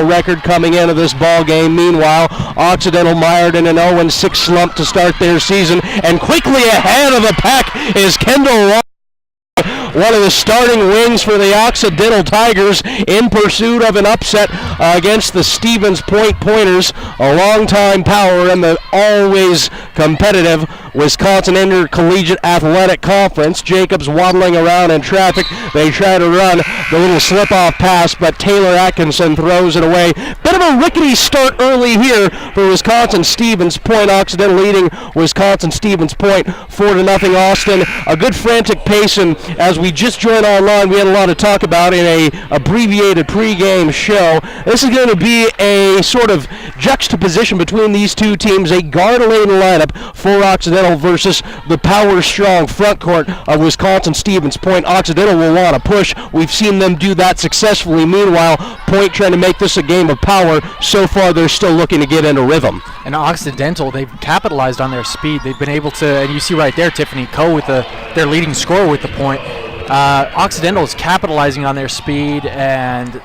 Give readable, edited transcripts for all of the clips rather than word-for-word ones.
record coming into this ball game. Meanwhile, Occidental mired in an 0-6 slump to start their season, and quickly ahead of the pack is Kendall Long, one of the starting wings for the Occidental Tigers, in pursuit of an upset against the Stevens Point Pointers, a longtime power in the always competitive Wisconsin Intercollegiate Athletic Conference. Jacobs waddling around in traffic. They try to run the little slip-off pass, but Taylor Atkinson throws it away. Bit of a rickety start early here for Wisconsin Stevens Point. Occidental leading Wisconsin Stevens Point 4-0. Austin, a good frantic pace, and as we just joined online, we had a lot to talk about in a abbreviated pregame show. This is going to be a sort of juxtaposition between these two teams, a guard-laden lineup for Occidental versus the power-strong front court of Wisconsin Stevens Point. Occidental will want to push. We've seen them do that successfully. Meanwhile, Point trying to make this a game of power. So far, they're still looking to get into rhythm. And Occidental, they've capitalized on their speed. They've been able to, and you see right there, Tiffany Coe with their leading scorer with the point. Occidental is capitalizing on their speed, and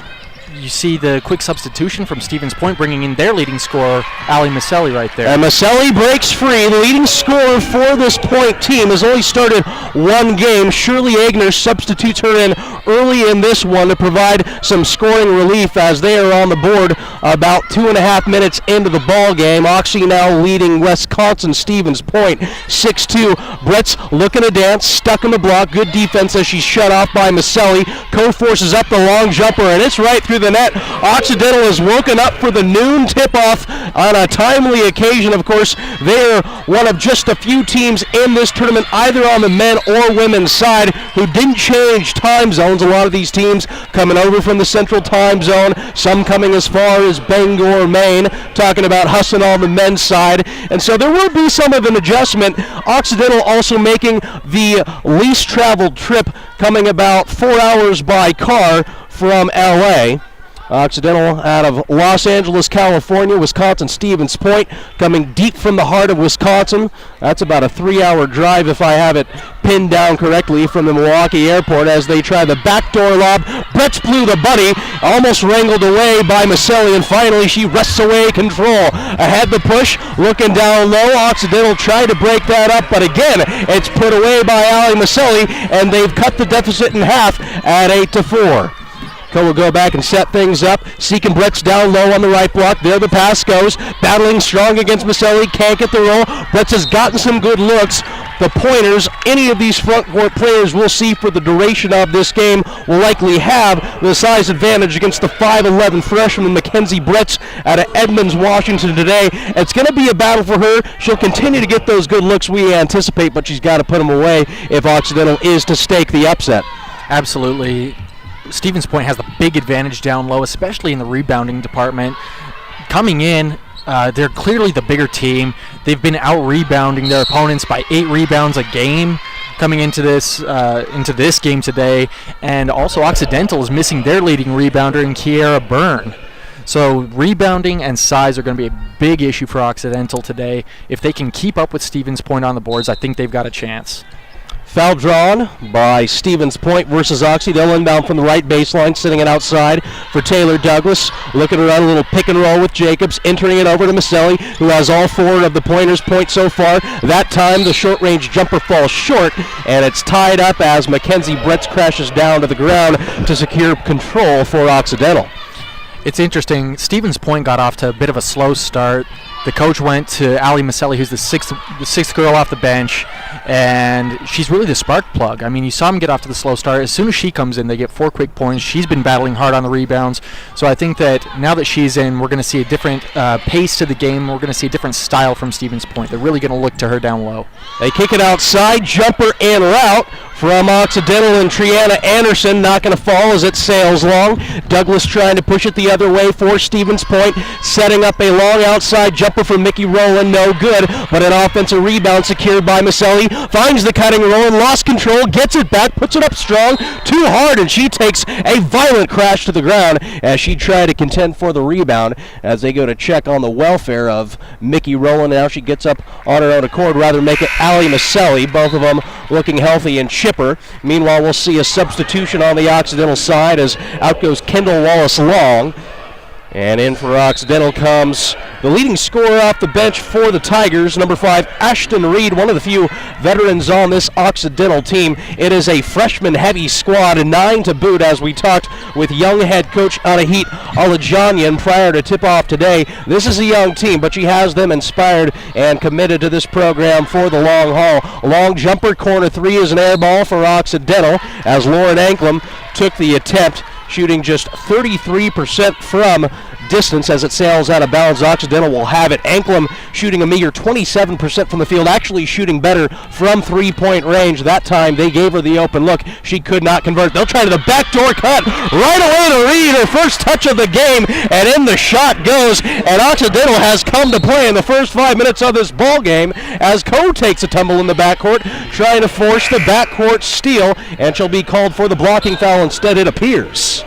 you see the quick substitution from Stevens Point, bringing in their leading scorer, Ali Maselli, right there. And Maselli breaks free. The leading scorer for this Point team has only started one game. Shirley Agner substitutes her in early in this one to provide some scoring relief as they are on the board about 2.5 minutes into the ball game. Oxy now leading Wisconsin Stevens Point 6-2. Brett's looking to dance, stuck in the block. Good defense as she's shut off by Maselli. Coe forces up the long jumper, and it's right through the net. Occidental is woken up for the noon tip-off on a timely occasion. Of course, they're one of just a few teams in this tournament, either on the men or women's side, who didn't change time zones. A lot of these teams coming over from the central time zone, some coming as far as Bangor, Maine, talking about hustling on the men's side. And so there will be some of an adjustment. Occidental also making the least traveled trip, coming about 4 hours by car from LA. Occidental out of Los Angeles, California. Wisconsin Stevens Point coming deep from the heart of Wisconsin. That's about a 3-hour drive, if I have it pinned down correctly, from the Milwaukee airport as they try the backdoor lob. Brett's blew the buddy, almost wrangled away by Maselli, and finally she wrests away control. Ahead the push, looking down low. Occidental tried to break that up, but again, it's put away by Ali Maselli, and they've cut the deficit in half at 8-4. Coe will go back and set things up. Seeking Brett's down low on the right block. There the pass goes. Battling strong against Maselli. Can't get the roll. Brett's has gotten some good looks. The Pointers, any of these front court players we'll see for the duration of this game, will likely have the size advantage against the 5'11 freshman Mackenzie Bretz out of Edmonds, Washington today. It's going to be a battle for her. She'll continue to get those good looks we anticipate, but she's got to put them away if Occidental is to stake the upset. Absolutely. Stevens Point has the big advantage down low, especially in the rebounding department. Coming in, they're clearly the bigger team. They've been out-rebounding their opponents by 8 rebounds a game coming into this game today. And also Occidental is missing their leading rebounder in Kiera Byrne. So rebounding and size are going to be a big issue for Occidental today. If they can keep up with Stevens Point on the boards, I think they've got a chance. Foul drawn by Stevens Point versus Oxy. They'll inbound from the right baseline, sitting it outside for Taylor Douglas. Looking around a little pick and roll with Jacobs, entering it over to Maselli, who has all 4 of the Pointers' points so far. That time the short-range jumper falls short, and it's tied up as Mackenzie Bretz crashes down to the ground to secure control for Occidental. It's interesting. Stevens Point got off to a bit of a slow start. The coach went to Ali Maselli, who's the sixth girl off the bench, and she's really the spark plug. I mean, you saw him get off to the slow start. As soon as she comes in, they get 4 quick points. She's been battling hard on the rebounds. So I think that now that she's in, we're going to see a different pace to the game. We're going to see a different style from Stevens Point. They're really going to look to her down low. They kick it outside, jumper and route from Occidental, and Triana Anderson not going to fall as it sails long. Douglas trying to push it the other way for Stevens Point, setting up a long outside jumper from Mickey Rowland, no good, but an offensive rebound secured by Maselli. Finds the cutting Rowland, lost control, gets it back, puts it up strong, too hard, and she takes a violent crash to the ground as she tried to contend for the rebound as they go to check on the welfare of Mickey Rowland. Now she gets up on her own accord, rather make it Ali Maselli, both of them looking healthy and chipper. Meanwhile, we'll see a substitution on the Occidental side as out goes Kendall Wallace Long. And in for Occidental comes the leading scorer off the bench for the Tigers, number 5, Ashton Reed, one of the few veterans on this Occidental team. It is a freshman-heavy squad, and 9 to boot, as we talked with young head coach Anahit Alajanyan prior to tip-off today. This is a young team, but she has them inspired and committed to this program for the long haul. Long jumper, corner 3 is an air ball for Occidental, as Lauren Anklam took the attempt, shooting just 33% from distance as it sails out of bounds. Occidental will have it. Anklam shooting a meager 27% from the field, actually shooting better from three-point range. That time they gave her the open look. She could not convert. They'll try to the backdoor cut right away to Reed, her first touch of the game, and in the shot goes. And Occidental has come to play in the first 5 minutes of this ball game as Coe takes a tumble in the backcourt, trying to force the backcourt steal, and she'll be called for the blocking foul instead, it appears.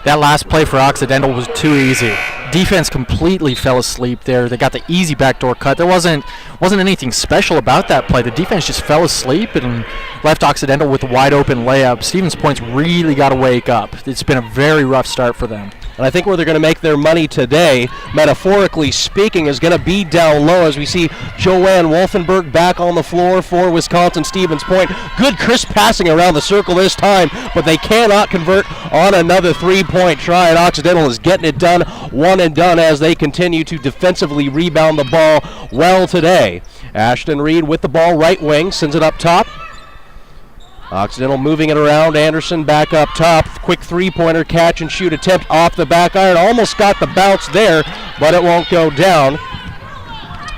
That last play for Occidental was too easy. Defense completely fell asleep there. They got the easy backdoor cut. There wasn't anything special about that play. The defense just fell asleep and left Occidental with a wide open layup. Stevens Point's really got to wake up. It's been a very rough start for them. And I think where they're going to make their money today, metaphorically speaking, is going to be down low as we see Joanne Wolfenberg back on the floor for Wisconsin Stevens Point. Good crisp passing around the circle this time, but they cannot convert on another three-point try, and Occidental is getting it done, one and done, as they continue to defensively rebound the ball well today. Ashton Reed with the ball, right wing, sends it up top. Occidental moving it around. Anderson back up top. Quick three-pointer catch and shoot attempt off the back iron. Almost got the bounce there, but it won't go down.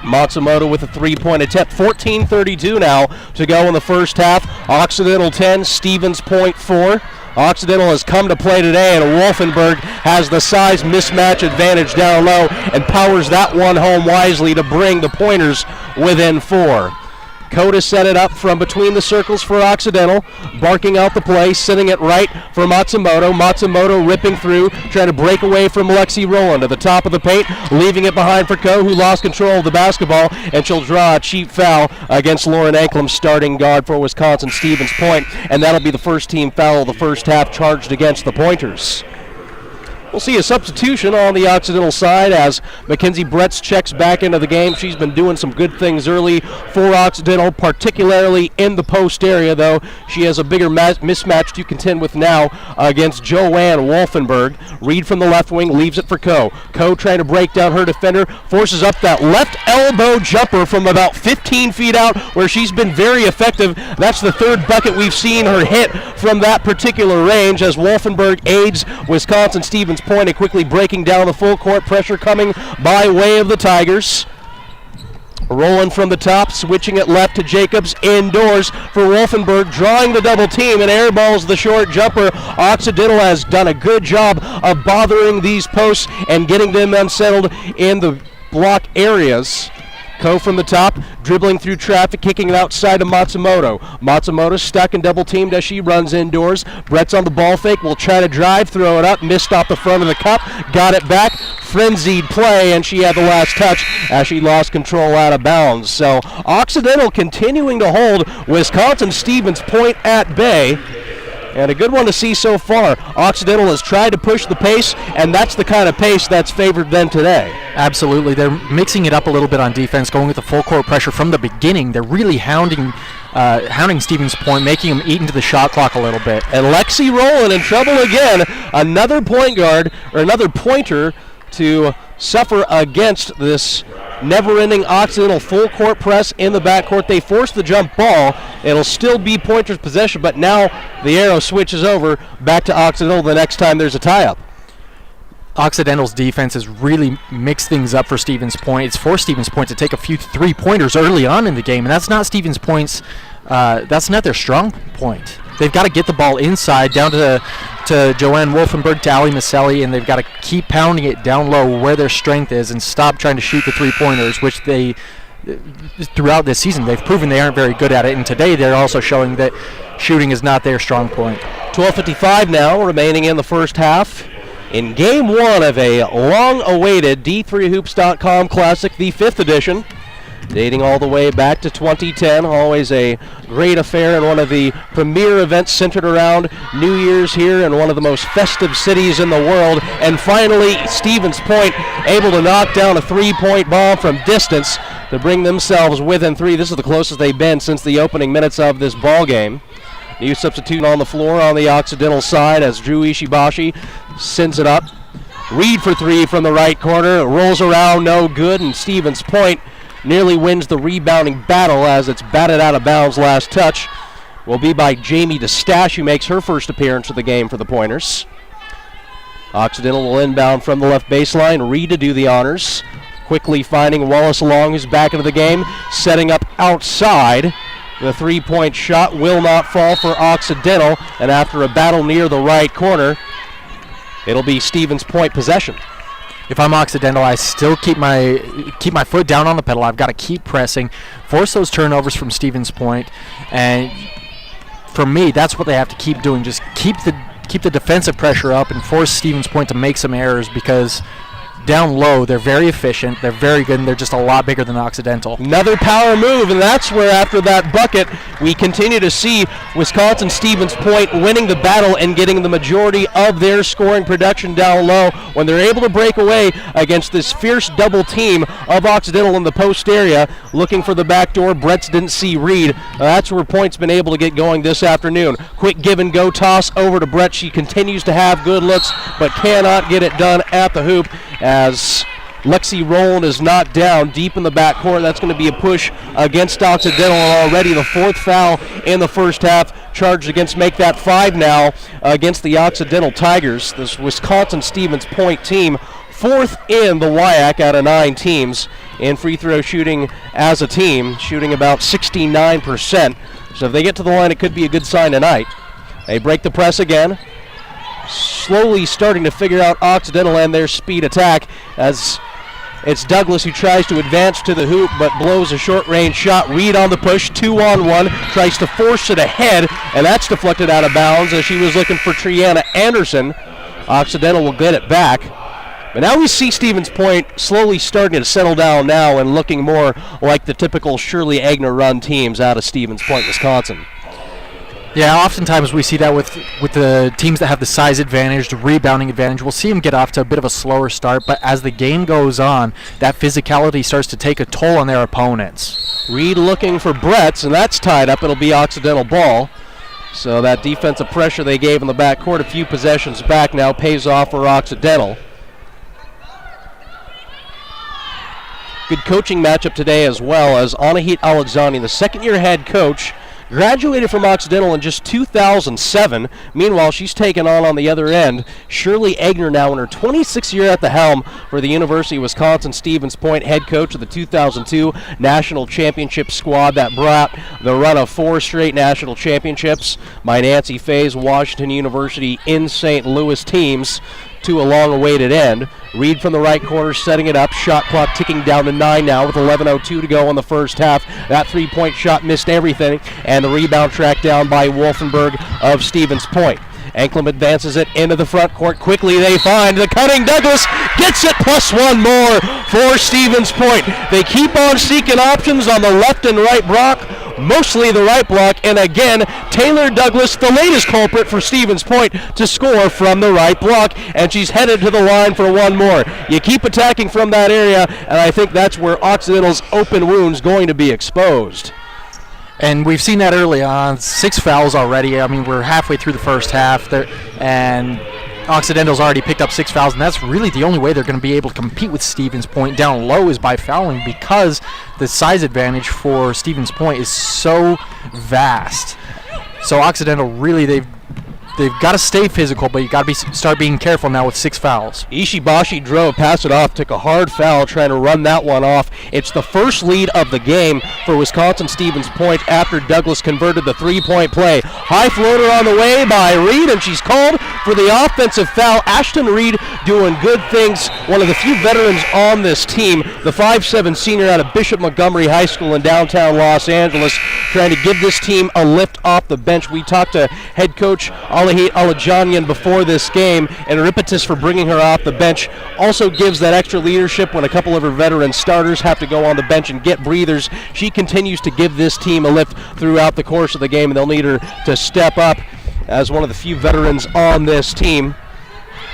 Matsumoto with a three-point attempt. 14:32 now to go in the first half. Occidental 10, Stevens Point 4. Occidental has come to play today, and Wolfenberg has the size mismatch advantage down low and powers that one home wisely to bring the Pointers within 4. Coda set it up from between the circles for Occidental, barking out the play, sending it right for Matsumoto. Matsumoto ripping through, trying to break away from Lexi Rowland to the top of the paint, leaving it behind for Coe, who lost control of the basketball, and she'll draw a cheap foul against Lauren Anklam, starting guard for Wisconsin Stevens Point, and that'll be the first team foul of the first half charged against the Pointers. We'll see a substitution on the Occidental side as Mackenzie Bretz checks back into the game. She's been doing some good things early for Occidental, particularly in the post area, though she has a bigger mismatch to contend with now against Joanne Wolfenberg. Reed from the left wing leaves it for Coe. Coe trying to break down her defender, forces up that left elbow jumper from about 15 feet out, where she's been very effective. That's the third bucket we've seen her hit from that particular range as Wolfenberg aids Wisconsin Stevens Point and quickly breaking down the full court pressure coming by way of the Tigers. Rolling from the top, switching it left to Jacobs indoors for Wolfenberg, drawing the double team and airballs the short jumper. Occidental has done a good job of bothering these posts and getting them unsettled in the block areas. Coe from the top, dribbling through traffic, kicking it outside to Matsumoto. Matsumoto stuck and double teamed as she runs indoors. Brett's on the ball fake, will try to drive, throw it up, missed off the front of the cup, got it back, frenzied play, and she had the last touch as she lost control out of bounds. So Occidental continuing to hold Wisconsin Stevens Point at bay. And a good one to see so far. Occidental has tried to push the pace, and that's the kind of pace that's favored them today. Absolutely. They're mixing it up a little bit on defense, going with the full court pressure from the beginning. They're really hounding Stevens Point, making them eat into the shot clock a little bit. And Lexi Rowland in trouble again. Another point guard, or another pointer to suffer against this never-ending Occidental full court press in the backcourt. They force the jump ball. It'll still be Pointer's possession, but now the arrow switches over back to Occidental the next time there's a tie-up. Occidental's defense has really mixed things up for Stevens Point. It's forced Stevens Point to take a few three-pointers early on in the game, and that's not Stevens Point's. That's not their strong point. They've got to get the ball inside down to Joanne Wolfenberg, to Ali Maselli, and they've got to keep pounding it down low where their strength is and stop trying to shoot the three-pointers, which they, throughout this season, they've proven they aren't very good at it. And today they're also showing that shooting is not their strong point. 12:55 now remaining in the first half. In game one of a long-awaited D3Hoops.com Classic, the 5th edition. Dating all the way back to 2010, always a great affair and one of the premier events centered around New Year's here in one of the most festive cities in the world. And finally, Stevens Point able to knock down a three-point bomb from distance to bring themselves within three. This is the closest they've been since the opening minutes of this ball game. New substitute on the floor on the Occidental side as Drew Ishibashi sends it up. Reed for three from the right corner. It rolls around, no good, and Stevens Point nearly wins the rebounding battle as it's batted out of bounds. Last touch will be by Jamie DeStash, who makes her first appearance of the game for the Pointers. Occidental will inbound from the left baseline. Reed to do the honors. Quickly finding Wallace Long, who's back into the game, setting up outside. The three-point shot will not fall for Occidental, and after a battle near the right corner, it'll be Stevens Point possession. If I'm Occidental, I still keep my foot down on the pedal. I've got to keep pressing, force those turnovers from Stevens Point, and for me, that's what they have to keep doing. Just keep the defensive pressure up and force Stevens Point to make some errors, because down low, they're very efficient, they're very good, and they're just a lot bigger than Occidental. Another power move, and that's where after that bucket, we continue to see Wisconsin Stevens Point winning the battle and getting the majority of their scoring production down low when they're able to break away against this fierce double team of Occidental in the post area. Looking for the back door, Bretts didn't see Reed. That's where Point's been able to get going this afternoon. Quick give and go toss over to Brett. She continues to have good looks, but cannot get it done at the hoop, as Lexi Rowland is knocked down deep in the backcourt. That's going to be a push against Occidental already. The fourth foul in the first half charged against, make that 5 now against the Occidental Tigers. This Wisconsin Stevens Point team, fourth in the WIAC out of 9 teams in free throw shooting as a team, shooting about 69%. So if they get to the line, it could be a good sign tonight. They break the press again. Slowly starting to figure out Occidental and their speed attack, as it's Douglas who tries to advance to the hoop but blows a short-range shot. Reed on the push, 2-on-1, tries to force it ahead, and that's deflected out of bounds as she was looking for Triana Anderson. Occidental will get it back. But now we see Stevens Point slowly starting to settle down now and looking more like the typical Shirley Agner run teams out of Stevens Point, Wisconsin. Yeah, oftentimes we see that with the teams that have the size advantage, the rebounding advantage. We'll see them get off to a bit of a slower start, but as the game goes on, that physicality starts to take a toll on their opponents. Reed looking for Bretts, and that's tied up. It'll be Occidental ball. So that defensive pressure they gave in the backcourt a few possessions back now pays off for Occidental. Good coaching matchup today as well, as Anahit Alexani, the second-year head coach, graduated from Occidental in just 2007. Meanwhile, she's taken on the other end Shirley Agner, now in her 26th year at the helm for the University of Wisconsin Stevens Point, head coach of the 2002 National Championship squad that brought the run of 4 straight national championships by Nancy Faye's Washington University in St. Louis teams to a long-awaited end. Reed from the right corner setting it up. Shot clock ticking down to 9 now with 11:02 to go in the first half. That three-point shot missed everything, and the rebound tracked down by Wolfenberg of Stevens Point. Anklem advances it into the front court. Quickly they find the cutting Douglas. Gets it, plus one more for Stevens Point. They keep on seeking options on the left and right block, mostly the right block, and again, Taylor Douglas, the latest culprit for Stevens Point, to score from the right block, and she's headed to the line for one more. You keep attacking from that area, and I think that's where Occidental's open wound's going to be exposed. And we've seen that early on. 6 fouls already. I mean, we're halfway through the first half, and Occidental's already picked up 6 fouls, and that's really the only way they're going to be able to compete with Stevens Point down low is by fouling, because the size advantage for Stevens Point is so vast. So Occidental really, they've got to stay physical, but you got to start being careful now with 6 fouls. Ishibashi drove, passed it off, took a hard foul trying to run that one off. It's the first lead of the game for Wisconsin Stevens Point after Douglas converted the three-point play. High floater on the way by Reed, and she's called for the offensive foul. Ashton Reed doing good things. One of the few veterans on this team, the 5'7" senior out of Bishop Montgomery High School in downtown Los Angeles, trying to give this team a lift off the bench. We talked to head coach Alahit Alajanian before this game, and her impetus for bringing her off the bench also gives that extra leadership when a couple of her veteran starters have to go on the bench and get breathers. She continues to give this team a lift throughout the course of the game, and they'll need her to step up as one of the few veterans on this team.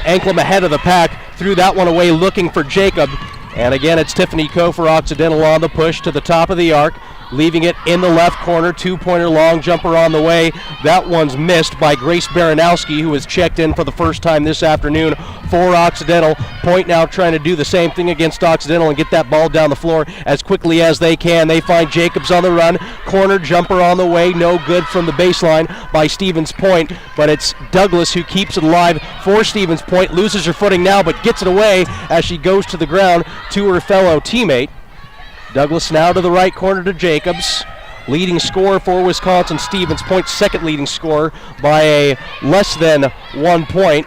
Anklam ahead of the pack, threw that one away looking for Jacob. And again, it's Tiffany Coe for Occidental on the push to the top of the arc, leaving it in the left corner. Two-pointer long jumper on the way. That one's missed by Grace Baranowski, who has checked in for the first time this afternoon for Occidental. Point now trying to do the same thing against Occidental and get that ball down the floor as quickly as they can. They find Jacobs on the run. Corner jumper on the way. No good from the baseline by Stevens Point, but it's Douglas who keeps it alive for Stevens Point. Loses her footing now, but gets it away as she goes to the ground to her fellow teammate. Douglas now to the right corner to Jacobs. Leading scorer for Wisconsin, Stevens Point, second leading scorer by a less than 1 point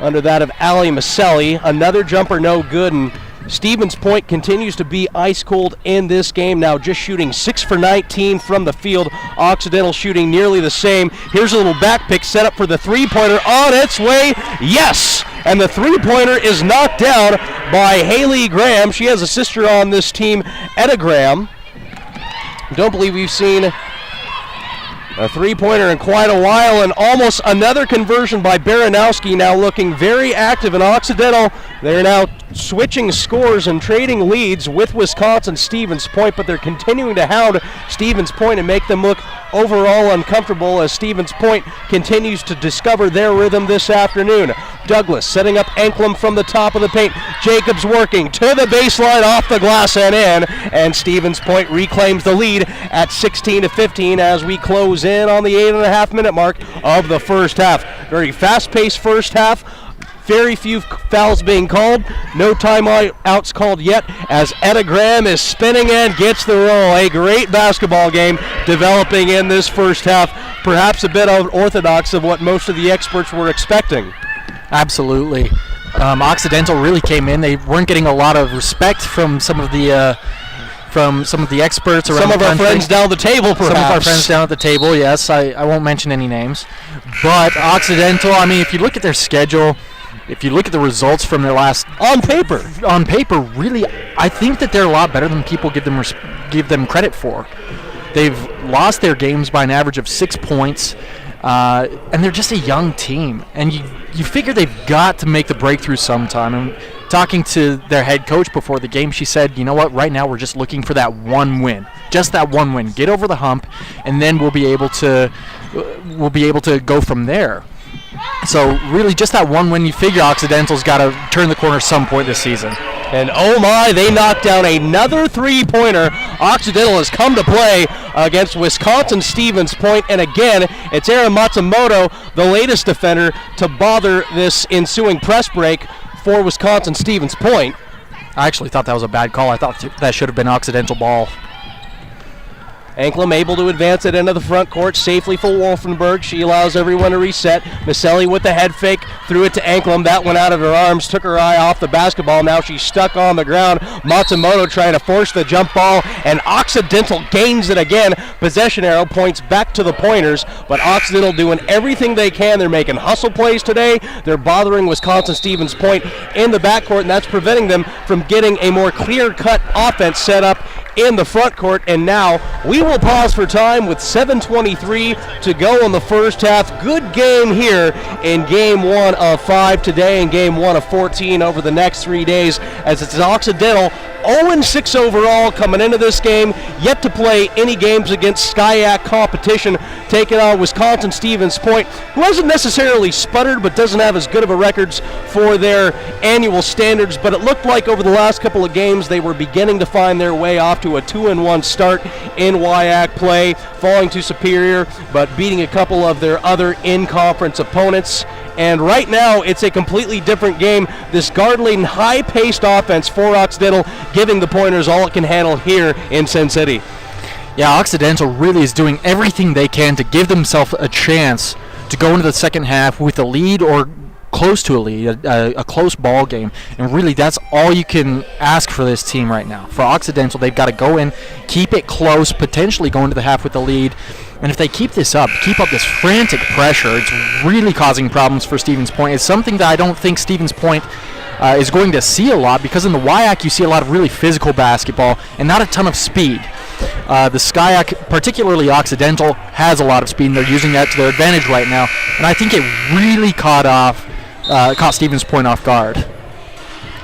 under that of Allie Maselli. Another jumper no good, and Stevens Point continues to be ice cold in this game now, just shooting 6 for 19 from the field. Occidental shooting nearly the same. Here's a little back pick set up for the three-pointer on its way. Yes! And the three-pointer is knocked down by Haley Graham. She has a sister on this team, Etta Graham. Don't believe we've seen a three-pointer in quite a while, and almost another conversion by Baranowski, now looking very active in Occidental. They're now switching scores and trading leads with Wisconsin Stevens Point, but they're continuing to hound Stevens Point and make them look overall uncomfortable as Stevens Point continues to discover their rhythm this afternoon. Douglas setting up Anklam from the top of the paint. Jacobs working to the baseline, off the glass and in, and Stevens Point reclaims the lead at 16-15 as we close in on the 8.5-minute mark of the first half. Very fast-paced first half. Very few fouls being called. No timeouts called yet as Etta Graham is spinning and gets the roll. A great basketball game developing in this first half. Perhaps a bit unorthodox of what most of the experts were expecting. Absolutely. Occidental really came in. They weren't getting a lot of respect from some of the experts around the country. Some of our friends down the table, perhaps. Some of our friends down at the table, yes. I won't mention any names. But Occidental, I mean, if you look at their schedule, if you look at the results from their last... On paper, really, I think that they're a lot better than people give them credit for. They've lost their games by an average of 6 points, and they're just a young team. And you figure they've got to make the breakthrough sometime. And talking to their head coach before the game, she said, you know what, right now we're just looking for that one win. Just that one win. Get over the hump, and then we'll be able to go from there. So really just that one win. You figure Occidental's got to turn the corner some point this season. And oh my, they knocked down another three-pointer. Occidental has come to play against Wisconsin Stevens Point, and again, it's Aaron Matsumoto, the latest defender, to bother this ensuing press break for Wisconsin Stevens Point. I actually thought that was a bad call. I thought that should have been Occidental ball. Anklam able to advance it into the front court safely for Wolfenberg. She allows everyone to reset. Maselli with the head fake, threw it to Anklam. That went out of her arms, took her eye off the basketball. Now she's stuck on the ground. Matsumoto trying to force the jump ball, and Occidental gains it again. Possession arrow points back to the Pointers, but Occidental doing everything they can. They're making hustle plays today. They're bothering Wisconsin Stevens Point in the backcourt, and that's preventing them from getting a more clear-cut offense set up in the front court. And now we will pause for time with 7:23 to go in the first half. Good game here in game 1 of 5 today and game 1 of 14 over the next 3 days, as it's Occidental 0-6 overall coming into this game, yet to play any games against SCIAC competition, taking on Wisconsin Stevens Point, who hasn't necessarily sputtered but doesn't have as good of a records for their annual standards. But it looked like over the last couple of games they were beginning to find their way off to a 2-1 start in WIAC play, falling to Superior but beating a couple of their other in-conference opponents. And right now, it's a completely different game. This guard-laden, high-paced offense for Occidental, giving the Pointers all it can handle here in Sin City. Yeah, Occidental really is doing everything they can to give themselves a chance to go into the second half with a lead or close to a lead, a close ball game, and really that's all you can ask for this team right now. For Occidental, they've got to go in, keep it close, potentially go into the half with the lead, and if they keep this up, keep up this frantic pressure, it's really causing problems for Stevens Point. It's something that I don't think Stevens Point is going to see a lot, because in the WIAC you see a lot of really physical basketball and not a ton of speed. The SCIAC, particularly Occidental, has a lot of speed, and they're using that to their advantage right now, and I think it really caught Stevens Point off guard.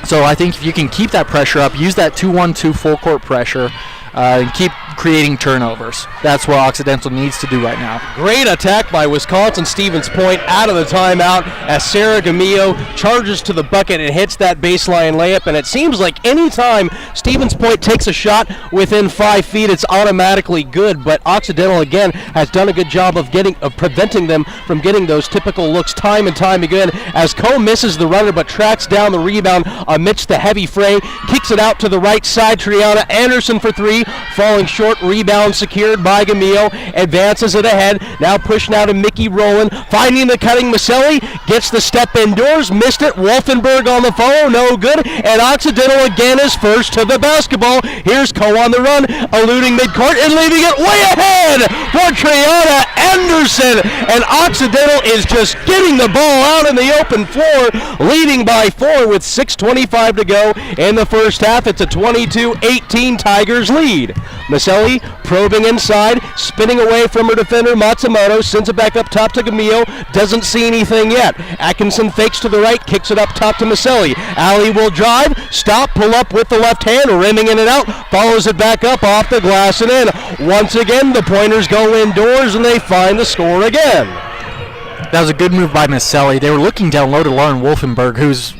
So I think if you can keep that pressure up, use that 2-1-2 full court pressure, and keep creating turnovers. That's what Occidental needs to do right now. Great attack by Wisconsin. Stevens Point out of the timeout as Sarah Gamillo charges to the bucket and hits that baseline layup. And it seems like anytime Stevens Point takes a shot within 5 feet, it's automatically good. But Occidental, again, has done a good job of preventing them from getting those typical looks time and time again, as Coe misses the runner but tracks down the rebound amidst the heavy fray, kicks it out to the right side. Triana Anderson for three, falling short. Rebound secured by Gamillo, advances it ahead, now pushing out to Mickey Rowland, finding the cutting Maselli, gets the step indoors, missed it. Wolfenberg on the follow, no good, and Occidental again is first to the basketball. Here's Coe on the run, eluding midcourt and leaving it way ahead for Triana Anderson, and Occidental is just getting the ball out in the open floor, leading by 4 with 6:25 to go in the first half. It's a 22-18 Tigers lead. Maselli probing inside, spinning away from her defender Matsumoto, sends it back up top to Gamillo, doesn't see anything yet. Atkinson fakes to the right, kicks it up top to Maselli. Alley will drive, stop, pull up with the left hand, rimming in and out, follows it back up off the glass and in. Once again, the pointers go indoors and they find the score again. That was a good move by Maselli. They were looking down low to Lauren Wolfenberg, who's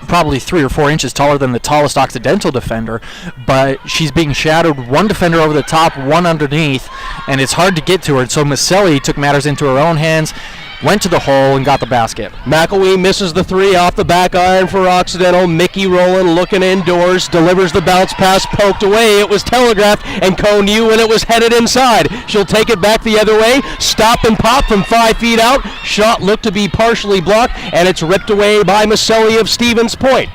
probably 3 or 4 inches taller than the tallest Occidental defender, but she's being shadowed, one defender over the top, one underneath, and it's hard to get to her. So Maselli took matters into her own hands, went to the hole, and got the basket. McElwee misses the three off the back iron for Occidental. Mickey Rowland looking indoors, delivers the bounce pass, poked away. It was telegraphed, and Coe knew when it was headed inside. She'll take it back the other way, stop and pop from 5 feet out. Shot looked to be partially blocked, and it's ripped away by Maselli of Stevens Point.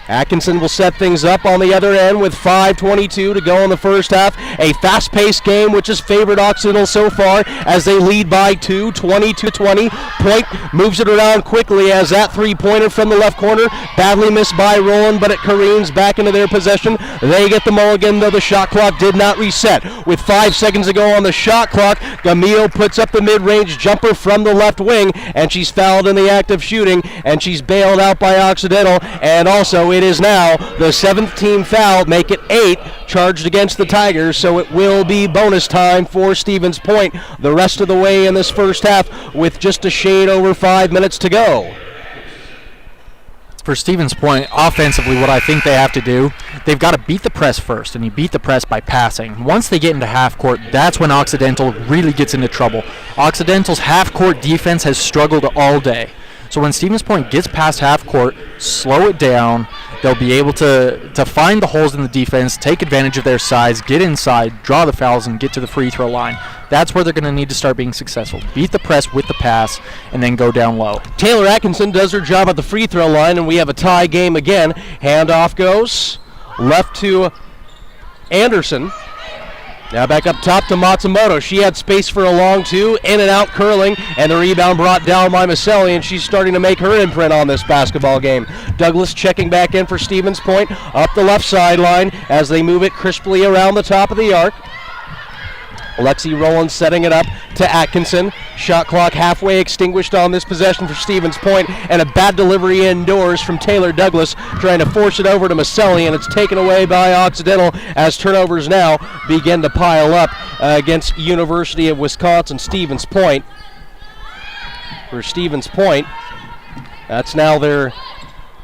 Atkinson will set things up on the other end with 5:22 to go in the first half. A fast-paced game which has favored Occidental so far as they lead by 2, 22-20. Point moves it around quickly as that three-pointer from the left corner, badly missed by Rowland, but it careens back into their possession. They get the mulligan, though the shot clock did not reset. With 5 seconds to go on the shot clock, Gamillo puts up the mid-range jumper from the left wing, and she's fouled in the act of shooting, and she's bailed out by Occidental, and also it is now the 7th team foul, make it 8 charged against the Tigers, so it will be bonus time for Stevens Point the rest of the way in this first half with just a shade over 5 minutes to go. For Stevens Point, offensively, what I think they have to do, they've got to beat the press first, and you beat the press by passing. Once they get into half court, that's when Occidental really gets into trouble. Occidental's half court defense has struggled all day. So when Stevens Point gets past half court, slow it down, they'll be able to find the holes in the defense, take advantage of their size, get inside, draw the fouls, and get to the free throw line. That's where they're going to need to start being successful. Beat the press with the pass, and then go down low. Taylor Atkinson does her job at the free throw line, and we have a tie game again. Handoff goes left to Anderson. Now back up top to Matsumoto. She had space for a long two, in and out curling, and the rebound brought down by Maselli, and she's starting to make her imprint on this basketball game. Douglas checking back in for Stevens Point, up the left sideline as they move it crisply around the top of the arc. Lexi Rowland setting it up to Atkinson. Shot clock halfway extinguished on this possession for Stevens Point, and a bad delivery indoors from Taylor Douglas, trying to force it over to Maselli, and it's taken away by Occidental as turnovers now begin to pile up against University of Wisconsin Stevens Point. For Stevens Point, that's now their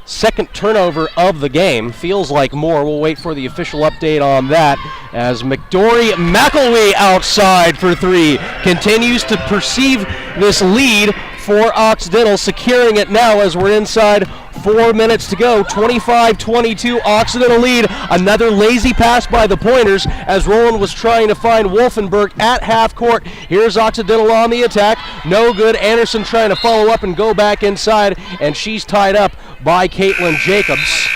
second turnover of the game. Feels like more. We'll wait for the official update on that as McElwee outside for three. Continues to perceive this lead for Occidental, securing it now as we're inside 4 minutes to go, 25-22, Occidental lead. Another lazy pass by the Pointers as Roland was trying to find Wolfenberg at half court. Here's Occidental on the attack. No good. Anderson trying to follow up and go back inside, and she's tied up by Caitlin Jacobs.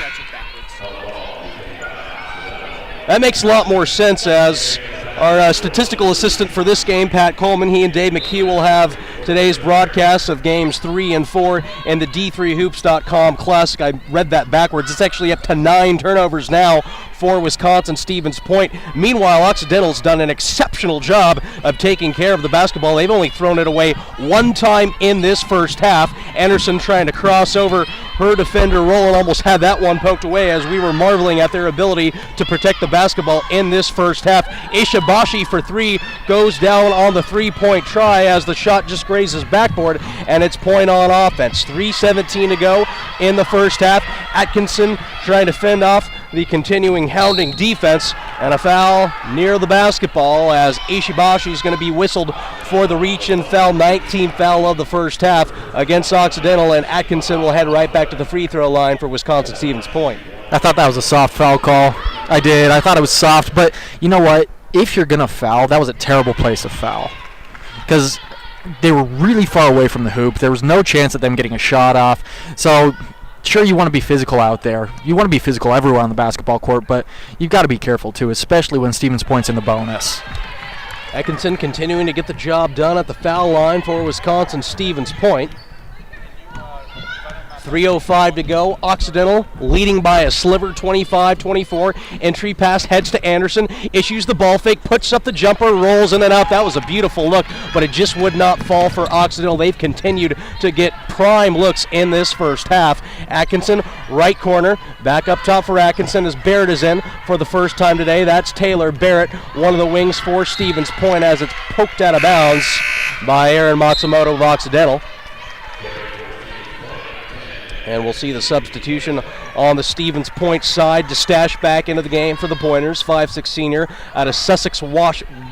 That makes a lot more sense as our statistical assistant for this game, Pat Coleman, he and Dave McKee will have today's broadcast of games 3 and 4 in the D3Hoops.com Classic. I read that backwards. It's actually up to 9 turnovers now for Wisconsin Stevens Point. Meanwhile, Occidental's done an exceptional job of taking care of the basketball. They've only thrown it away one time in this first half. Anderson trying to cross over her defender. Roland almost had that one poked away as we were marveling at their ability to protect the basketball in this first half. Ishibashi for 3 goes down on the 3-point try as the shot just grazes backboard, and it's point on offense. 3:17 to go in the first half. Atkinson trying to fend off the continuing hounding defense, and a foul near the basketball as Ishibashi is going to be whistled for the reach-in foul, 19th foul of the first half against Occidental, and Atkinson will head right back to the free throw line for Wisconsin Stevens Point. I thought that was a soft foul call. I did. I thought it was soft, but you know what? If you're going to foul, that was a terrible place to foul because they were really far away from the hoop. There was no chance of them getting a shot off. So sure, you want to be physical out there. You want to be physical everywhere on the basketball court, but you've got to be careful too, especially when Stevens Point's in the bonus. Atkinson continuing to get the job done at the foul line for Wisconsin Stevens Point. 3:05 to go. Occidental leading by a sliver, 25-24. Entry pass heads to Anderson, issues the ball fake, puts up the jumper, rolls in and out. That was a beautiful look, but it just would not fall for Occidental. They've continued to get prime looks in this first half. Atkinson, right corner, back up top for Atkinson as Barrett is in for the first time today. That's Taylor Barrett, one of the wings for Stevens Point as it's poked out of bounds by Aaron Matsumoto of Occidental. And we'll see the substitution on the Stevens Point side to stash back into the game for the Pointers. 5'6" senior out of Sussex,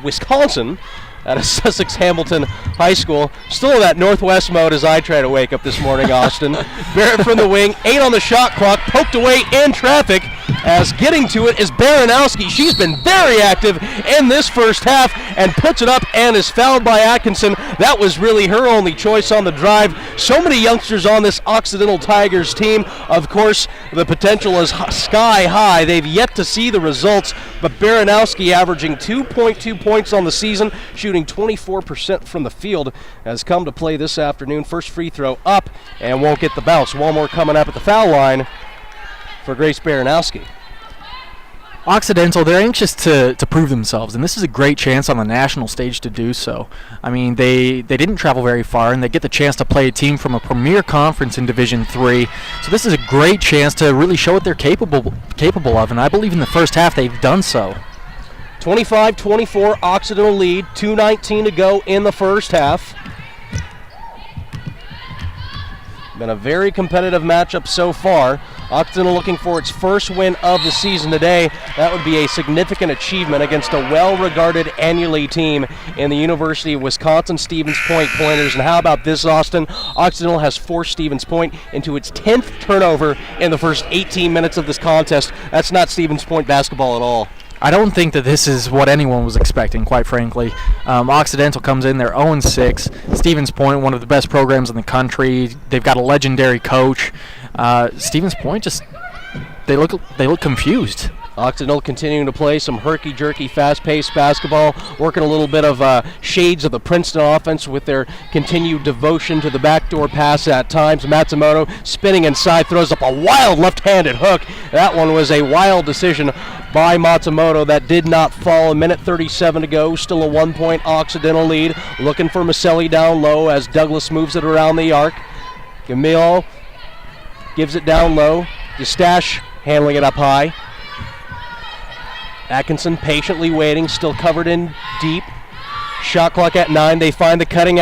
Wisconsin, out of Sussex Hamilton High School. Still in that Northwest mode as I try to wake up this morning, Austin. Barrett from the wing, 8 on the shot clock, poked away in traffic as getting to it is Baranowski. She's been very active in this first half and puts it up and is fouled by Atkinson. That was really her only choice on the drive. So many youngsters on this Occidental Tigers team. Of course, the potential is sky high. They've yet to see the results, but Baranowski averaging 2.2 points on the season, shooting 24% from the field, has come to play this afternoon. First free throw up and won't get the bounce. One more coming up at the foul line for Grace Baranowski. Occidental, they're anxious to prove themselves, and this is a great chance on the national stage to do so. I mean, they didn't travel very far, and they get the chance to play a team from a premier conference in Division III. So this is a great chance to really show what they're capable of, and I believe in the first half they've done so. 25-24 Occidental lead, 2:19 to go in the first half. Been a very competitive matchup so far. Occidental looking for its first win of the season today. That would be a significant achievement against a well-regarded annually team in the University of Wisconsin Stevens Point Pointers. And how about this, Austin? Occidental has forced Stevens Point into its 10th turnover in the first 18 minutes of this contest. That's not Stevens Point basketball at all. I don't think that this is what anyone was expecting, quite frankly. Occidental comes in, they're 0-6. Stevens Point, one of the best programs in the country. They've got a legendary coach. Stevens Point they look confused. Occidental continuing to play some herky-jerky, fast-paced basketball, working a little bit of shades of the Princeton offense with their continued devotion to the backdoor pass at times. Matsumoto spinning inside, throws up a wild left-handed hook. That one was a wild decision by Matsumoto that did not fall. A minute 37 to go, still a 1-point Occidental lead. Looking for Maselli down low as Douglas moves it around the arc. Camille gives it down low. Eustache handling it up high. Atkinson patiently waiting, still covered in deep. Shot clock at 9. They find the cutting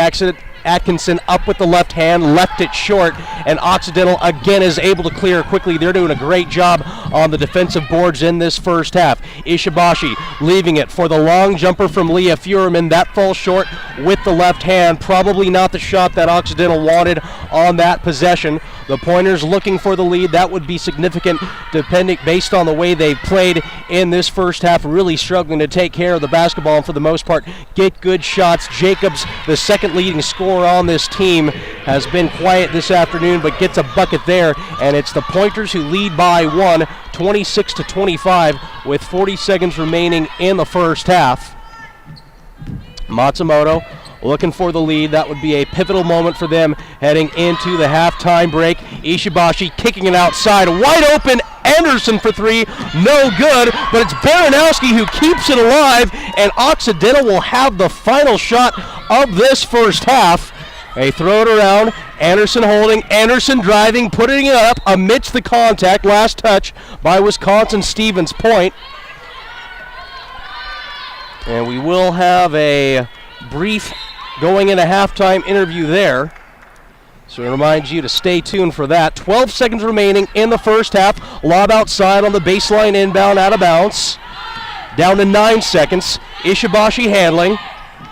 Atkinson up with the left hand, left it short, and Occidental again is able to clear quickly. They're doing a great job on the defensive boards in this first half. Ishibashi leaving it for the long jumper from Leah Furman. That falls short with the left hand. Probably not the shot that Occidental wanted on that possession. The Pointers looking for the lead. That would be significant based on the way they played in this first half, really struggling to take care of the basketball and for the most part get good shots. Jacobs, the second leading scorer on this team, has been quiet this afternoon but gets a bucket there, and it's the Pointers who lead by one, 26-25 with 40 seconds remaining in the first half. Matsumoto looking for the lead. That would be a pivotal moment for them heading into the halftime break. Ishibashi kicking it outside. Wide open. Anderson for three. No good, but it's Baranowski who keeps it alive, and Occidental will have the final shot of this first half. They throw it around. Anderson holding. Anderson driving, putting it up amidst the contact. Last touch by Wisconsin Stevens Point. And we will have a brief going into halftime interview there. So it reminds you to stay tuned for that. 12 seconds remaining in the first half. Lob outside on the baseline inbound, out of bounds. Down to 9 seconds. Ishibashi handling.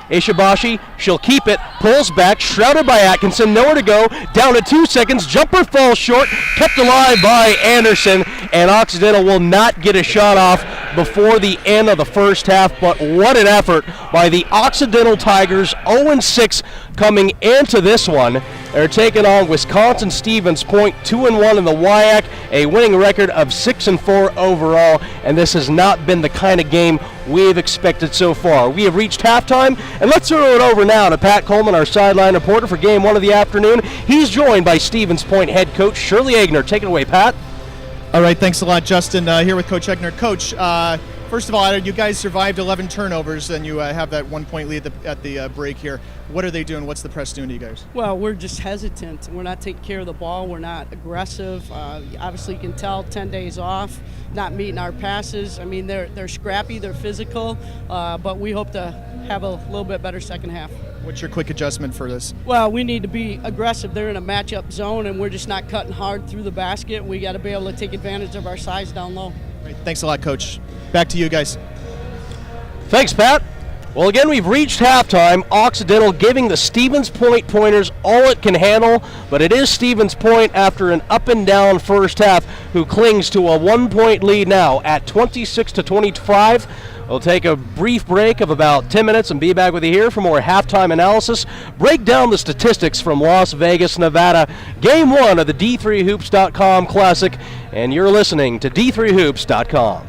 Ishibashi, she'll keep it, pulls back, shrouded by Atkinson, nowhere to go, down to 2 seconds, jumper falls short, kept alive by Anderson, and Occidental will not get a shot off before the end of the first half, but what an effort by the Occidental Tigers, 0-6 coming into this one. They're taking on Wisconsin Stevens Point, 2-1 in the WIAC, a winning record of 6-4 overall, and this has not been the kind of game we've expected so far. We have reached halftime, and let's throw it over now to Pat Coleman, our sideline reporter for Game 1 of the afternoon. He's joined by Stevens Point head coach Shirley Agner. Take it away, Pat. All right, thanks a lot, Justin. Here with Coach Agner. Coach, first of all, you guys survived 11 turnovers, and you have that 1-point lead at the break here. What are they doing? What's the press doing to you guys? Well, we're just hesitant. We're not taking care of the ball. We're not aggressive. Obviously, you can tell 10 days off, not meeting our passes. I mean, they're scrappy, they're physical, but we hope to have a little bit better second half. What's your quick adjustment for this? Well, we need to be aggressive. They're in a matchup zone, and we're just not cutting hard through the basket. We got to be able to take advantage of our size down low. Right, thanks a lot, Coach. Back to you guys. Thanks, Pat. Well, again, we've reached halftime. Occidental giving the Stevens Point Pointers all it can handle, but it is Stevens Point after an up-and-down first half who clings to a 1-point lead now at 26-25. We'll take a brief break of about 10 minutes and be back with you here for more halftime analysis. Break down the statistics from Las Vegas, Nevada. Game 1 of the D3Hoops.com Classic, and you're listening to D3Hoops.com.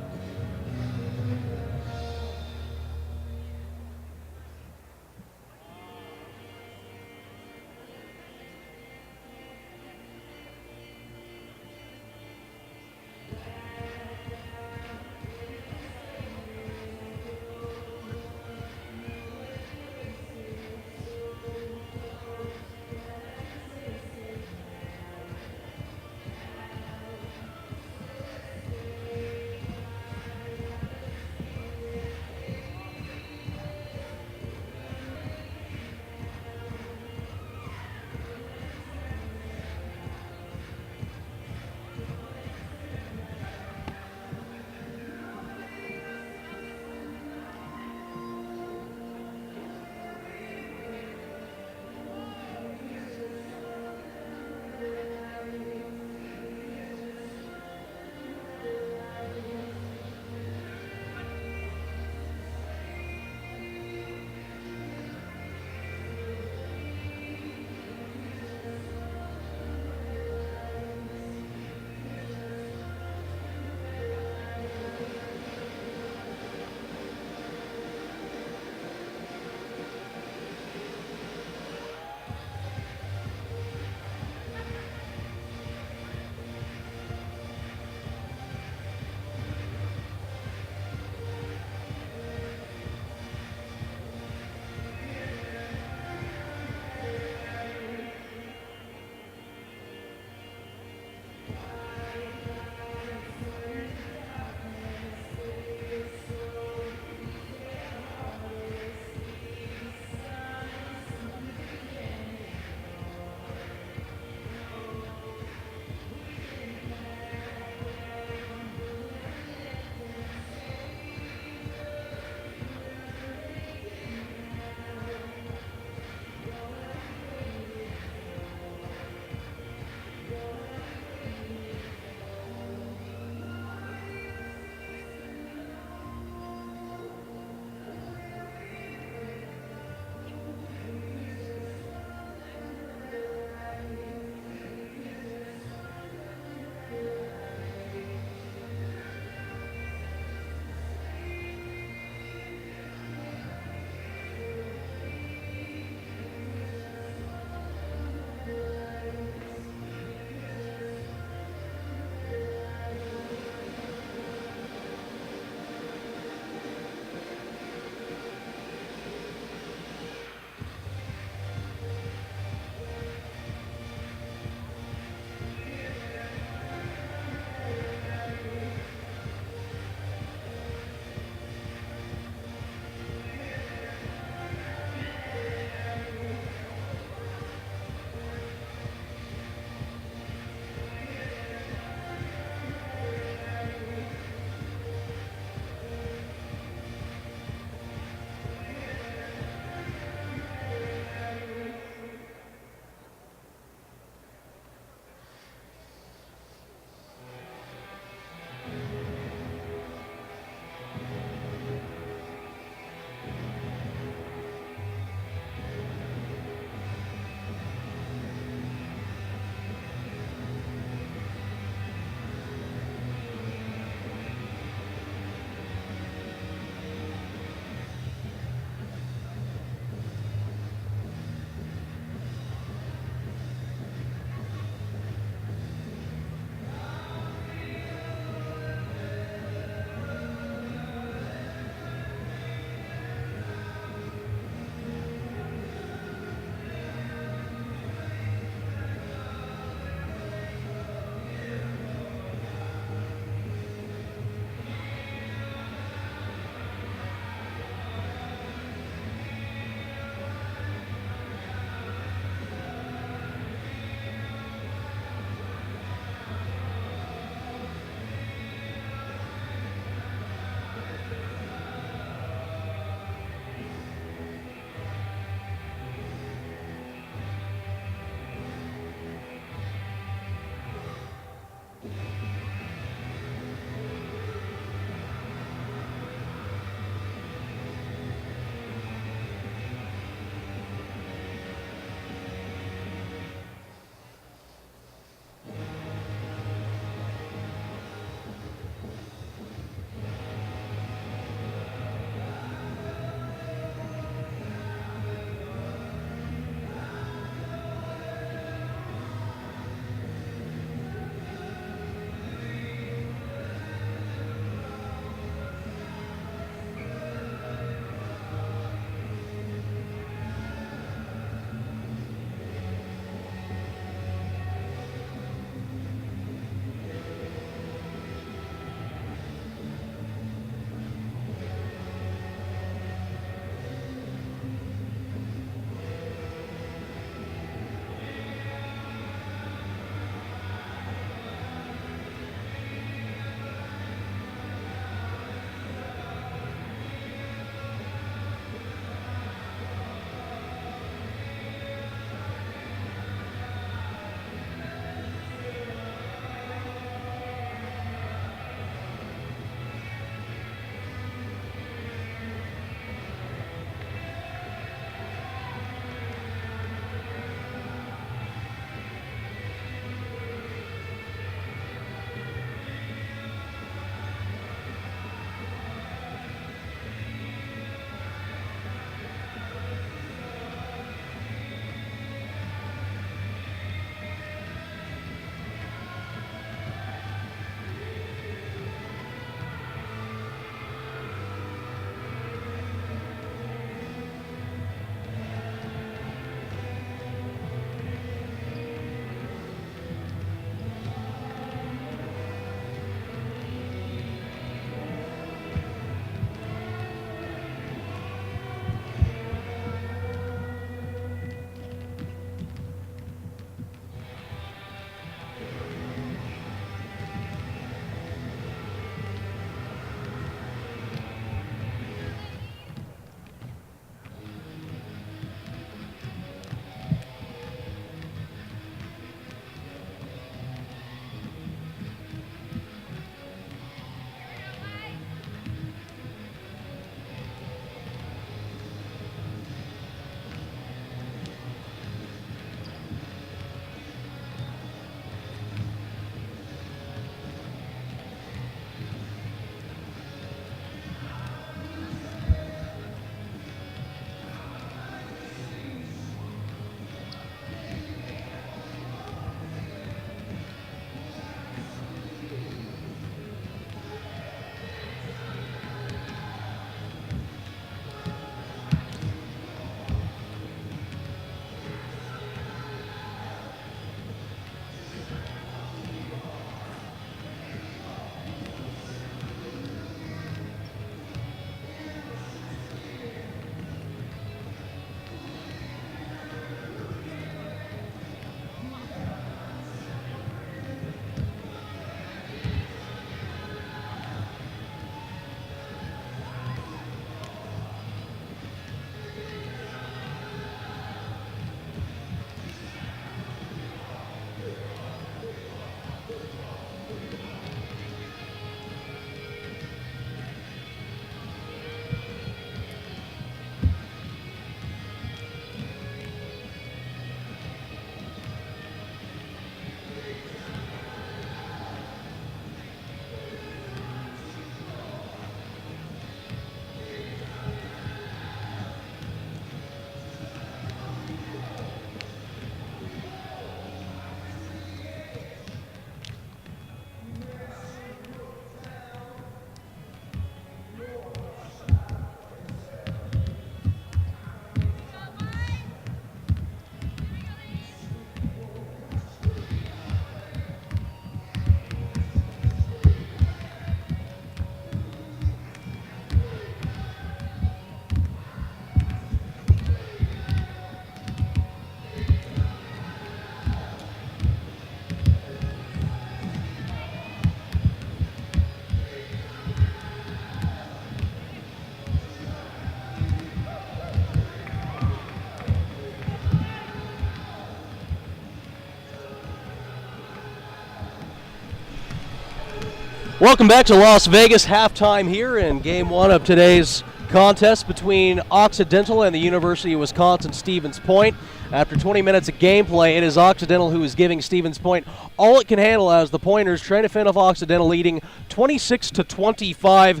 Welcome back to Las Vegas. Halftime here in Game 1 of today's contest between Occidental and the University of Wisconsin-Stevens Point. After 20 minutes of gameplay, it is Occidental who is giving Stevens Point all it can handle as the Pointers trying to fend off Occidental, leading 26-25.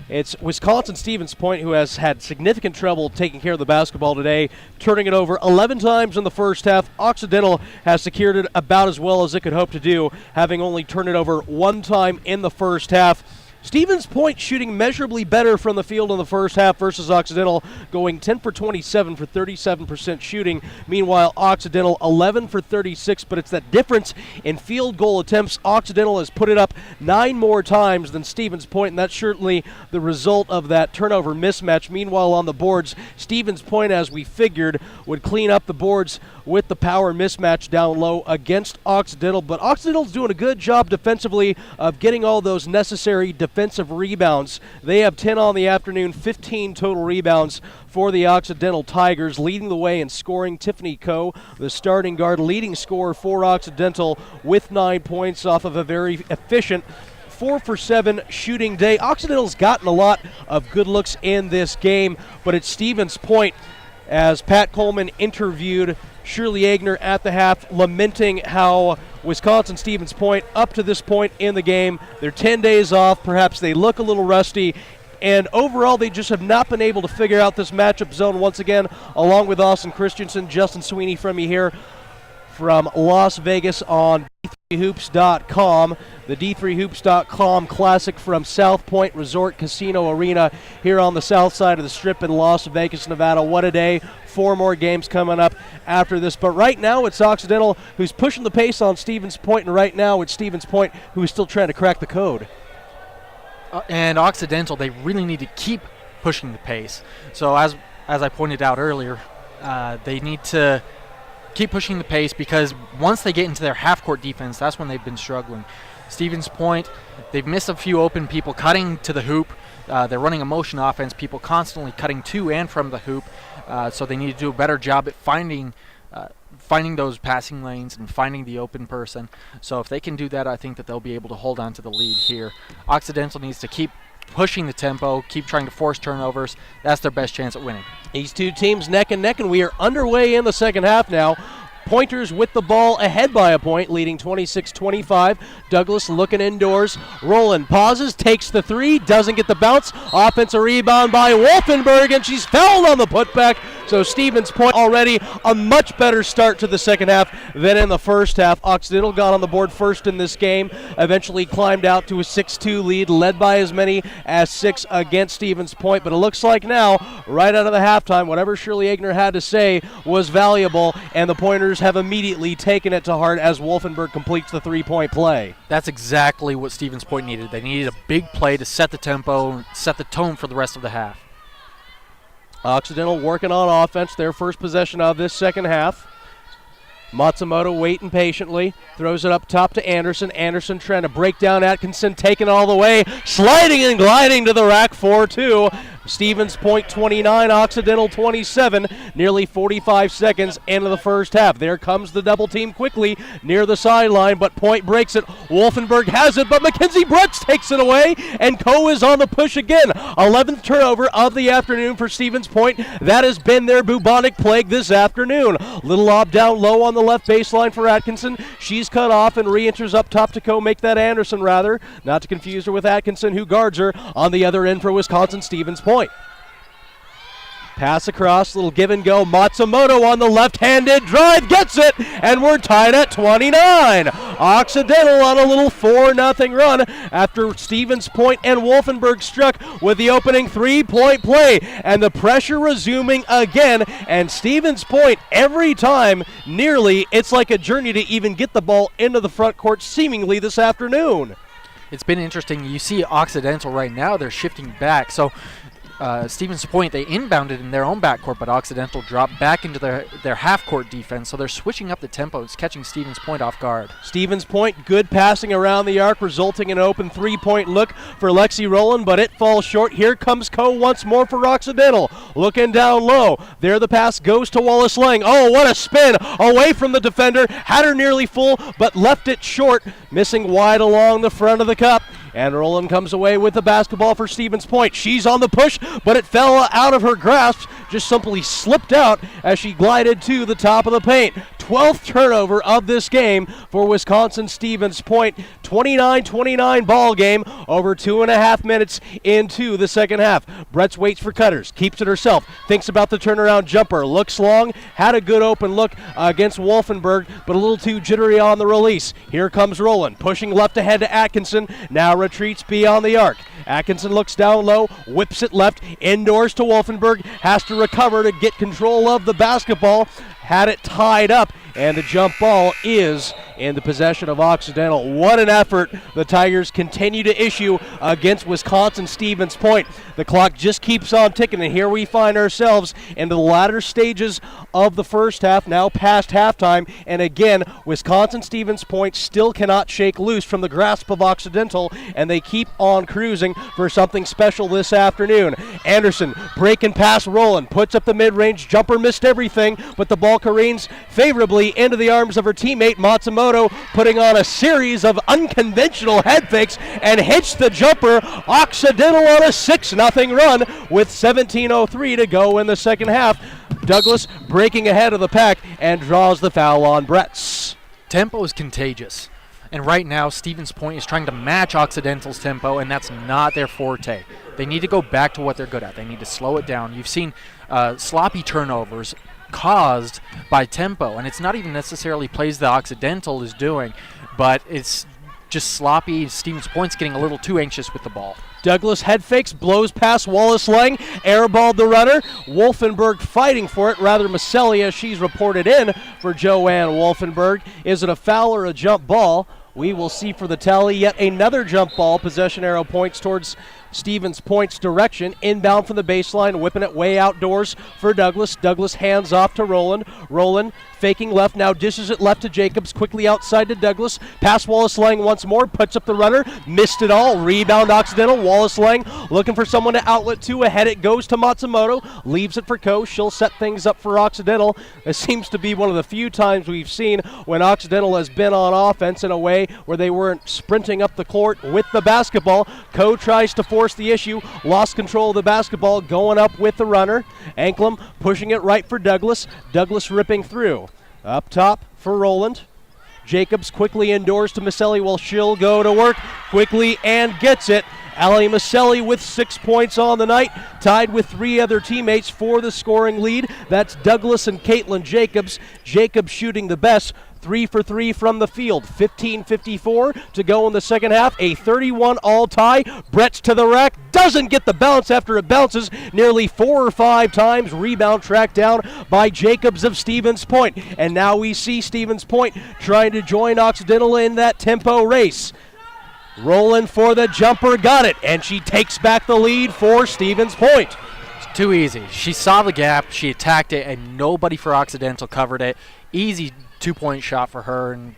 It's Wisconsin-Stevens Point who has had significant trouble taking care of the basketball today, turning it over 11 times in the first half. Occidental has secured it about as well as it could hope to do, having only turned it over one time in the first half. Stevens Point shooting measurably better from the field in the first half versus Occidental, going 10 for 27 for 37% shooting. Meanwhile, Occidental 11 for 36, but it's that difference in field goal attempts. Occidental has put it up 9 more times than Stevens Point, and that's certainly the result of that turnover mismatch. Meanwhile, on the boards, Stevens Point, as we figured, would clean up the boards with the power mismatch down low against Occidental, but Occidental's doing a good job defensively of getting all those necessary defensive rebounds. They have 10 on the afternoon, 15 total rebounds for the Occidental Tigers. Leading the way in scoring, Tiffany Coe, the starting guard, leading scorer for Occidental with 9 points off of a very efficient 4 for 7 shooting day. Occidental's gotten a lot of good looks in this game, but it's Stevens Point, as Pat Coleman interviewed Shirley Agner at the half, lamenting how Wisconsin-Stevens Point, up to this point in the game, they're 10 days off, perhaps they look a little rusty, and overall they just have not been able to figure out this matchup zone once again, along with Austin Christensen. Justin Sweeney from you here from Las Vegas on D3Hoops.com. The D3Hoops.com Classic from South Point Resort Casino Arena here on the south side of the Strip in Las Vegas, Nevada. What a day. 4 more games coming up after this. But right now it's Occidental who's pushing the pace on Stevens Point, and right now it's Stevens Point who is still trying to crack the code. And Occidental, they really need to keep pushing the pace. So as I pointed out earlier, they need to keep pushing the pace, because once they get into their half-court defense, that's when they've been struggling. Stevens Point, they've missed a few open people cutting to the hoop. They're running a motion offense, people constantly cutting to and from the hoop. So they need to do a better job at finding those passing lanes and finding the open person. So if they can do that, I think that they'll be able to hold on to the lead here. Occidental needs to keep pushing the tempo, keep trying to force turnovers. That's their best chance at winning. These two teams neck and neck, and we are underway in the second half now. Pointers with the ball ahead by a point, leading 26-25. Douglas looking indoors. Roland pauses, takes the three, doesn't get the bounce. Offensive rebound by Wolfenberg, and she's fouled on the putback. So Stevens Point already a much better start to the second half than in the first half. Occidental got on the board first in this game, eventually climbed out to a 6-2 lead, led by as many as 6 against Stevens Point. But it looks like now, right out of the halftime, whatever Shirley Agner had to say was valuable, and the Pointers have immediately taken it to heart as Wolfenberg completes the three-point play. That's exactly what Stevens Point needed. They needed a big play to set the tempo, set the tone for the rest of the half. Occidental working on offense, their first possession of this second half. Matsumoto waiting patiently, throws it up top to Anderson. Anderson trying to break down Atkinson, taking it all the way, sliding and gliding to the rack, 4-2. Stevens Point 29, Occidental 27, nearly 45 seconds into the first half. There comes the double team quickly near the sideline, but Point breaks it. Wolfenberg has it, but Mackenzie Brooks takes it away, and Coe is on the push again. 11th turnover of the afternoon for Stevens Point. That has been their bubonic plague this afternoon. Little lob down low on the left baseline for Atkinson. She's cut off and re-enters up top to Coe, make that Anderson rather. Not to confuse her with Atkinson, who guards her on the other end for Wisconsin-Stevens Point. Pass across, little give and go. Matsumoto on the left-handed drive, gets it, and we're tied at 29. Occidental on a little 4-0 run after Stevens Point and Wolfenberg struck with the opening three-point play, and the pressure resuming again, and Stevens Point every time nearly, it's like a journey to even get the ball into the front court seemingly this afternoon. It's been interesting. You see Occidental right now, they're shifting back. So Stevens Point, they inbounded in their own backcourt, but Occidental dropped back into their half-court defense, so they're switching up the tempo. It's catching Stevens Point off guard. Stevens Point, good passing around the arc, resulting in an open three-point look for Lexi Rowland, but it falls short. Here comes Coe once more for Occidental. Looking down low. There the pass goes to Wallace Lang. Oh, what a spin away from the defender. Had her nearly full, but left it short, missing wide along the front of the cup. And Rowland comes away with the basketball for Stevens Point. She's on the push, but it fell out of her grasp, just simply slipped out as she glided to the top of the paint. 12th turnover of this game for Wisconsin Stevens Point. 29-29 ball game over 2.5 minutes into the second half. Bretz waits for cutters, keeps it herself, thinks about the turnaround jumper, looks long, had a good open look against Wolfenberg, but a little too jittery on the release. Here comes Rowland, pushing left ahead to Atkinson, now retreats beyond the arc. Atkinson looks down low, whips it left, indoors to Wolfenberg, has to recover to get control of the basketball, had it tied up, and the jump ball is in the possession of Occidental. What an effort the Tigers continue to issue against Wisconsin Stevens Point. The clock just keeps on ticking, and here we find ourselves in the latter stages of the first half, now past halftime, and again, Wisconsin Stevens Point still cannot shake loose from the grasp of Occidental, and they keep on cruising for something special this afternoon. Anderson breaking past Rowland, puts up the mid-range jumper, missed everything, but the ball careens favorably into the arms of her teammate Matsumoto, putting on a series of unconventional head fakes and hits the jumper. Occidental on a 6-0 run with 17:03 to go in the second half. Douglas breaking ahead of the pack and draws the foul on Bretz. Tempo is contagious. And right now, Stevens Point is trying to match Occidental's tempo, and that's not their forte. They need to go back to what they're good at. They need to slow it down. You've seen sloppy turnovers caused by tempo, and it's not even necessarily plays that Occidental is doing, but it's just sloppy. Stevens Point's getting a little too anxious with the ball. Douglas head fakes, blows past Wallace Lang, airballed the runner. Wolfenberg fighting for it, rather Maselli as she's reported in for Joanne Wolfenberg. Is it a foul or a jump ball? We will see for the tally. Yet another jump ball. Possession arrow points towards Stevens Point's direction. Inbound from the baseline, whipping it way outdoors for Douglas. Douglas hands off to Rowland. Rowland faking left, now dishes it left to Jacobs, quickly outside to Douglas. Pass Wallace Lang once more, puts up the runner, missed it all. Rebound Occidental. Wallace Lang looking for someone to outlet to. Ahead it goes to Matsumoto, leaves it for Ko. She'll set things up for Occidental. It seems to be one of the few times we've seen when Occidental has been on offense in a way where they weren't sprinting up the court with the basketball. Ko tries to force the issue, lost control of the basketball, going up with the runner. Anklam pushing it right for Douglas. Douglas ripping through. Up top for Rowland. Jacobs quickly indoors to Maselli while she'll go to work quickly and gets it. Ali Maselli with 6 points on the night, tied with 3 other teammates for the scoring lead. That's Douglas and Caitlin Jacobs. Jacobs shooting the best, 3 for 3 from the field. 15:54 to go in the second half. A 31-all tie. Bretz to the rack. Doesn't get the bounce after it bounces nearly 4 or 5 times. Rebound tracked down by Jacobs of Stevens Point. And now we see Stevens Point trying to join Occidental in that tempo race. Rowland for the jumper, got it, and she takes back the lead for Stevens Point. It's too easy. She saw the gap, she attacked it, and nobody for Occidental covered it. Easy 2-point shot for her, and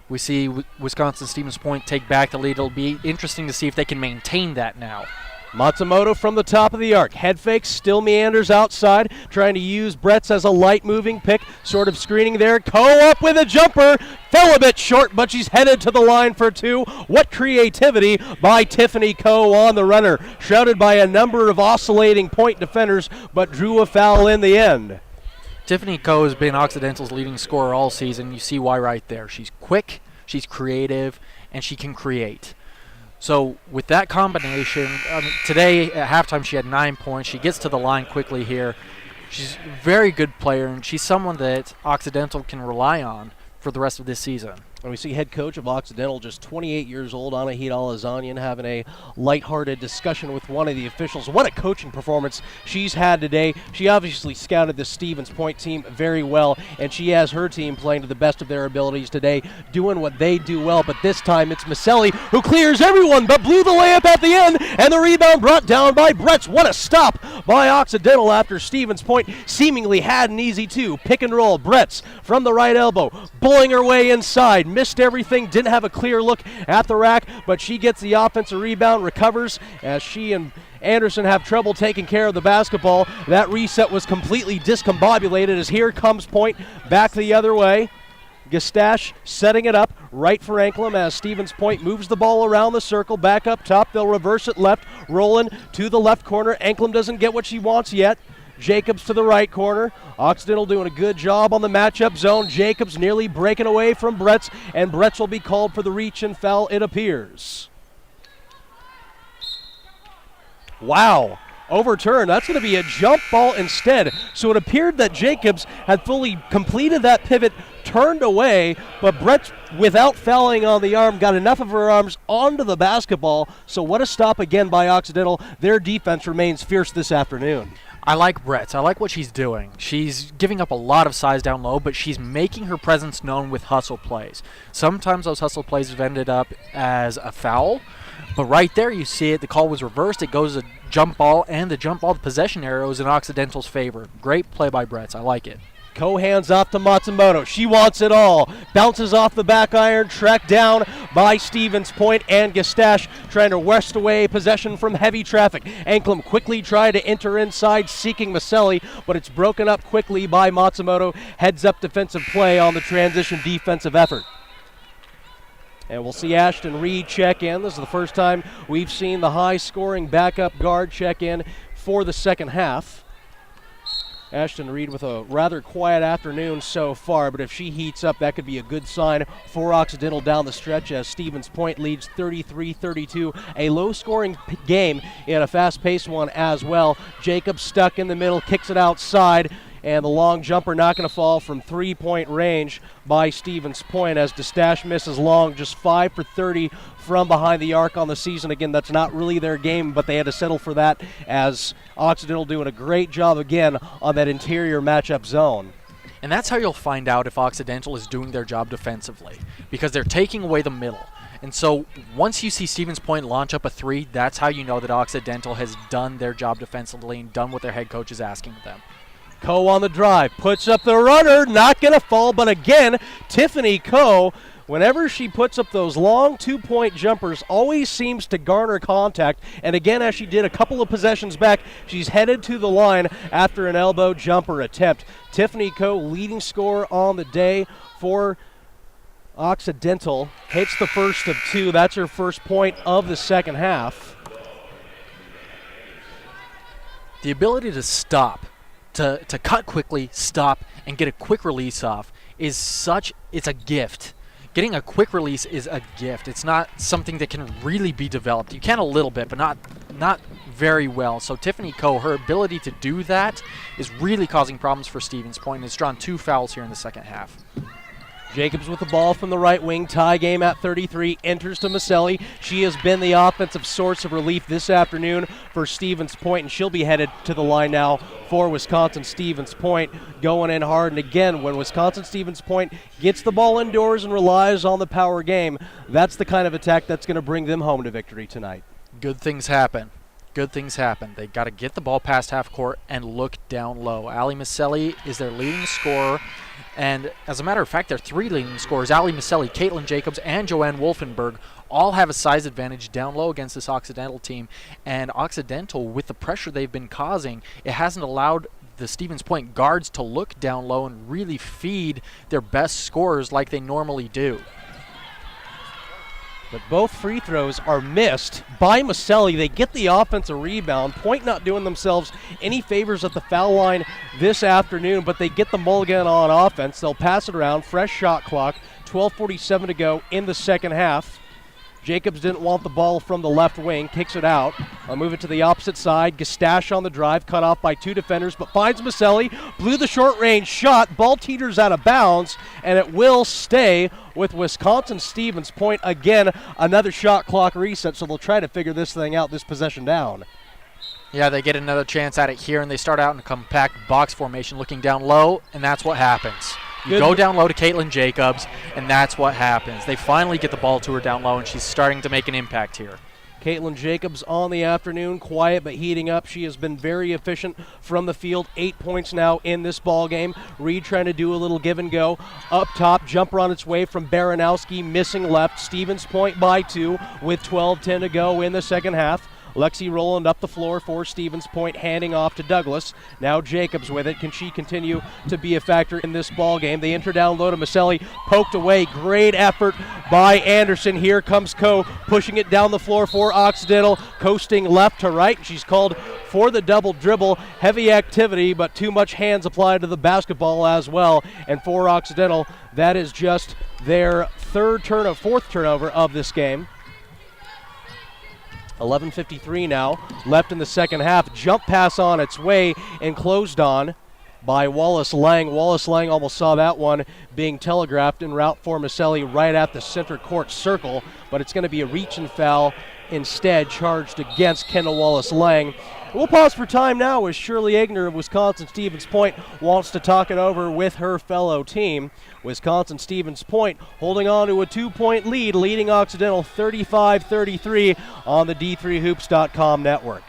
we see Wisconsin Stevens Point take back the lead. It'll be interesting to see if they can maintain that now. Matsumoto from the top of the arc. Head fake, still meanders outside, trying to use Bretz as a light moving pick, sort of screening there. Ko up with a jumper, fell a bit short, but she's headed to the line for 2. What creativity by Tiffany Ko on the runner. Shrouded by a number of oscillating point defenders, but drew a foul in the end. Tiffany Ko has been Occidental's leading scorer all season. You see why right there. She's quick, she's creative, and she can create. So with that combination, today at halftime she had 9 points. She gets to the line quickly here. She's a very good player, and she's someone that Occidental can rely on for the rest of this season. And we see head coach of Occidental, just 28 years old, Anahit Alazanian, having a lighthearted discussion with one of the officials. What a coaching performance she's had today. She obviously scouted the Stevens Point team very well, and she has her team playing to the best of their abilities today, doing what they do well. But this time it's Maselli who clears everyone, but blew the layup at the end, and the rebound brought down by Bretz. What a stop by Occidental after Stevens Point seemingly had an easy 2. Pick and roll, Bretz from the right elbow, bullying her way inside. Missed everything, didn't have a clear look at the rack, but she gets the offensive rebound, recovers as she and Anderson have trouble taking care of the basketball. That reset was completely discombobulated as here comes Point back the other way. Gastache setting it up right for Anklam as Stevens Point moves the ball around the circle. Back up top. They'll reverse it left. Rolling to the left corner. Anklam doesn't get what she wants yet. Jacobs to the right corner. Occidental doing a good job on the matchup zone. Jacobs nearly breaking away from Bretz, and Bretz will be called for the reach and foul, it appears. Wow. Overturned. That's going to be a jump ball instead. So it appeared that Jacobs had fully completed that pivot, turned away, but Brett, without fouling on the arm, got enough of her arms onto the basketball. So what a stop again by Occidental. Their defense remains fierce this afternoon. I like Brett. I like what she's doing. She's giving up a lot of size down low, but she's making her presence known with hustle plays. Sometimes those hustle plays have ended up as a foul, but right there you see it. The call was reversed. It goes a jump ball, and the jump ball, the possession arrow is in Occidental's favor. Great play by Brett. I like it. Ko hands off to Matsumoto. She wants it all. Bounces off the back iron, tracked down by Stevens Point and Gastache, trying to wrest away possession from heavy traffic. Anklam quickly tried to enter inside, seeking Maselli, but it's broken up quickly by Matsumoto. Heads up defensive play on the transition defensive effort. And we'll see Ashton Reed check in. This is the first time we've seen the high-scoring backup guard check in for the second half. Ashton Reed with a rather quiet afternoon so far, but if she heats up, that could be a good sign for Occidental down the stretch as Stevens Point leads 33-32. A low-scoring game in a fast-paced one as well. Jacobs stuck in the middle, kicks it outside, and the long jumper not going to fall from three-point range by Stevens Point as Gastache misses long, just 5 for 30 from behind the arc on the season. Again, that's not really their game, but they had to settle for that as Occidental doing a great job again on that interior matchup zone. And that's how you'll find out if Occidental is doing their job defensively, because they're taking away the middle. And so once you see Stevens Point launch up a three, that's how you know that Occidental has done their job defensively and done what their head coach is asking of them. Ko on the drive, puts up the runner, not going to fall, but again, Tiffany Ko, whenever she puts up those long two-point jumpers, always seems to garner contact. And again, as she did a couple of possessions back, she's headed to the line after an elbow jumper attempt. Tiffany Ko, leading scorer on the day for Occidental, hits the first of two. That's her first point of the second half. The ability to stop, to cut quickly, stop, and get a quick release off is it's a gift. Getting a quick release is a gift. It's not something that can really be developed. You can a little bit, but not very well. So Tiffany Ko, her ability to do that is really causing problems for Stevens Point, and it's drawn 2 fouls here in the second half. Jacobs with the ball from the right wing. Tie game at 33. Enters to Maselli. She has been the offensive source of relief this afternoon for Stevens Point, and she'll be headed to the line now for Wisconsin Stevens Point, going in hard. And again, when Wisconsin Stevens Point gets the ball indoors and relies on the power game, that's the kind of attack that's going to bring them home to victory tonight. Good things happen. Good things happen. They got to get the ball past half court and look down low. Ali Maselli is their leading scorer. And as a matter of fact, their 3 leading scorers, Ali Maselli, Caitlin Jacobs, and Joanne Wolfenberg, all have a size advantage down low against this Occidental team. And Occidental, with the pressure they've been causing, it hasn't allowed the Stevens Point guards to look down low and really feed their best scorers like they normally do. But both free throws are missed by Maselli. They get the offensive rebound. Point not doing themselves any favors at the foul line this afternoon, but they get the mulligan on offense. They'll pass it around. Fresh shot clock. 12:47 to go in the second half. Jacobs didn't want the ball from the left wing. Kicks it out. I'll move it to the opposite side. Gastache on the drive. Cut off by 2 defenders, but finds Maselli. Blew the short-range shot. Ball teeters out of bounds, and it will stay with Wisconsin Stevens Point. Again, another shot clock reset, so they'll try to figure this thing out, this possession down. Yeah, they get another chance at it here, and they start out in a compact box formation looking down low, and that's what happens. You go down low to Caitlin Jacobs, and that's what happens. They finally get the ball to her down low, and she's starting to make an impact here. Caitlin Jacobs on the afternoon, quiet but heating up. She has been very efficient from the field. 8 points now in this ball game. Reed trying to do a little give and go. Up top, jumper on its way from Baranowski, missing left. Stevens Point by 2 with 12:10 to go in the second half. Lexi Rowland up the floor for Stevens Point, handing off to Douglas. Now Jacobs with it. Can she continue to be a factor in this ball game? They enter down low to Maselli, poked away. Great effort by Anderson. Here comes Coe, pushing it down the floor for Occidental, coasting left to right. She's called for the double dribble. Heavy activity, but too much hands applied to the basketball as well. And for Occidental, that is just their fourth turnover of this game. 11:53 now left in the second half. Jump pass on its way and closed on by Wallace Lang. Wallace Lang almost saw that one being telegraphed en route for Maselli right at the center court circle, but it's going to be a reach and foul instead charged against Kendall Wallace Lang. We'll pause for time now as Shirley Egner of Wisconsin Stevens Point wants to talk it over with her fellow team. Wisconsin Stevens Point holding on to a 2-point lead, leading Occidental 35-33 on the D3Hoops.com network.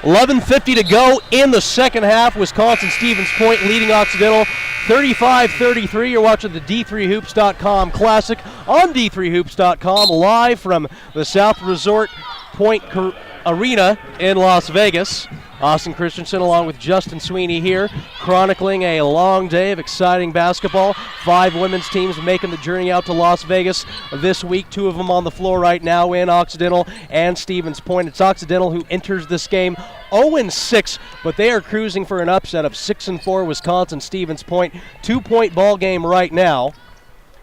.11:50 to go in the second half. Wisconsin Stevens Point leading Occidental 35-33. You're watching the D3Hoops.com Classic on D3Hoops.com, live from the South Resort Point Arena in Las Vegas. Austin Christensen along with Justin Sweeney here, chronicling a long day of exciting basketball. 5 women's teams making the journey out to Las Vegas this week. 2 of them on the floor right now in Occidental and Stevens Point. It's Occidental who enters this game 0-6, but they are cruising for an upset of 6-4 Wisconsin Stevens Point. 2-point ball game right now.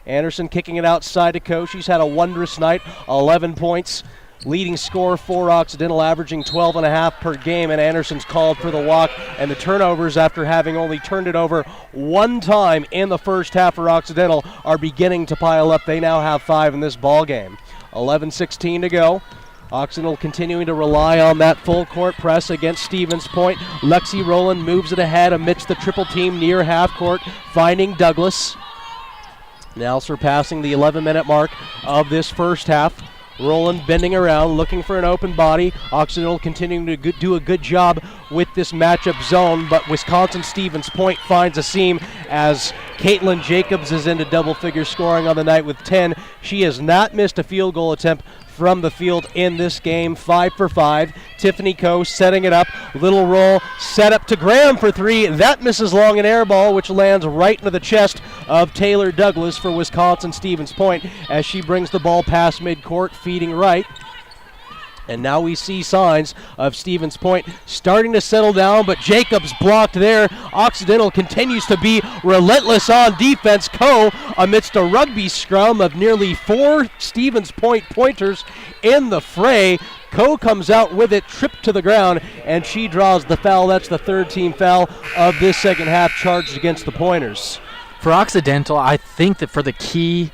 Anderson kicking it outside to Coe. She's had a wondrous night, 11 points. Leading scorer for Occidental, averaging 12.5 per game, and Anderson's called for the walk. And the turnovers, after having only turned it over one time in the first half for Occidental, are beginning to pile up. They now have 5 in this ball game. 11:16 to go. Occidental continuing to rely on that full court press against Stevens Point. Lexi Rowland moves it ahead amidst the triple team near half court, finding Douglas. Now surpassing the 11-minute mark of this first half. Rowland bending around, looking for an open body. Occidental continuing to do a good job with this matchup zone, but Wisconsin Stevens Point finds a seam as Caitlin Jacobs is into double-figure scoring on the night with 10. She has not missed a field goal attempt from the field in this game, 5 for 5. Tiffany Coe setting it up, little roll, set up to Graham for 3. That misses long, an air ball, which lands right into the chest of Taylor Douglas for Wisconsin Stevens Point as she brings the ball past midcourt, feeding right. And now we see signs of Stevens Point starting to settle down, but Jacobs blocked there. Occidental continues to be relentless on defense. Coe, amidst a rugby scrum of nearly 4 Stevens Point pointers in the fray, Coe comes out with it, tripped to the ground, and she draws the foul. That's the 3rd team foul of this second half charged against the Pointers. For Occidental, I think that for the key,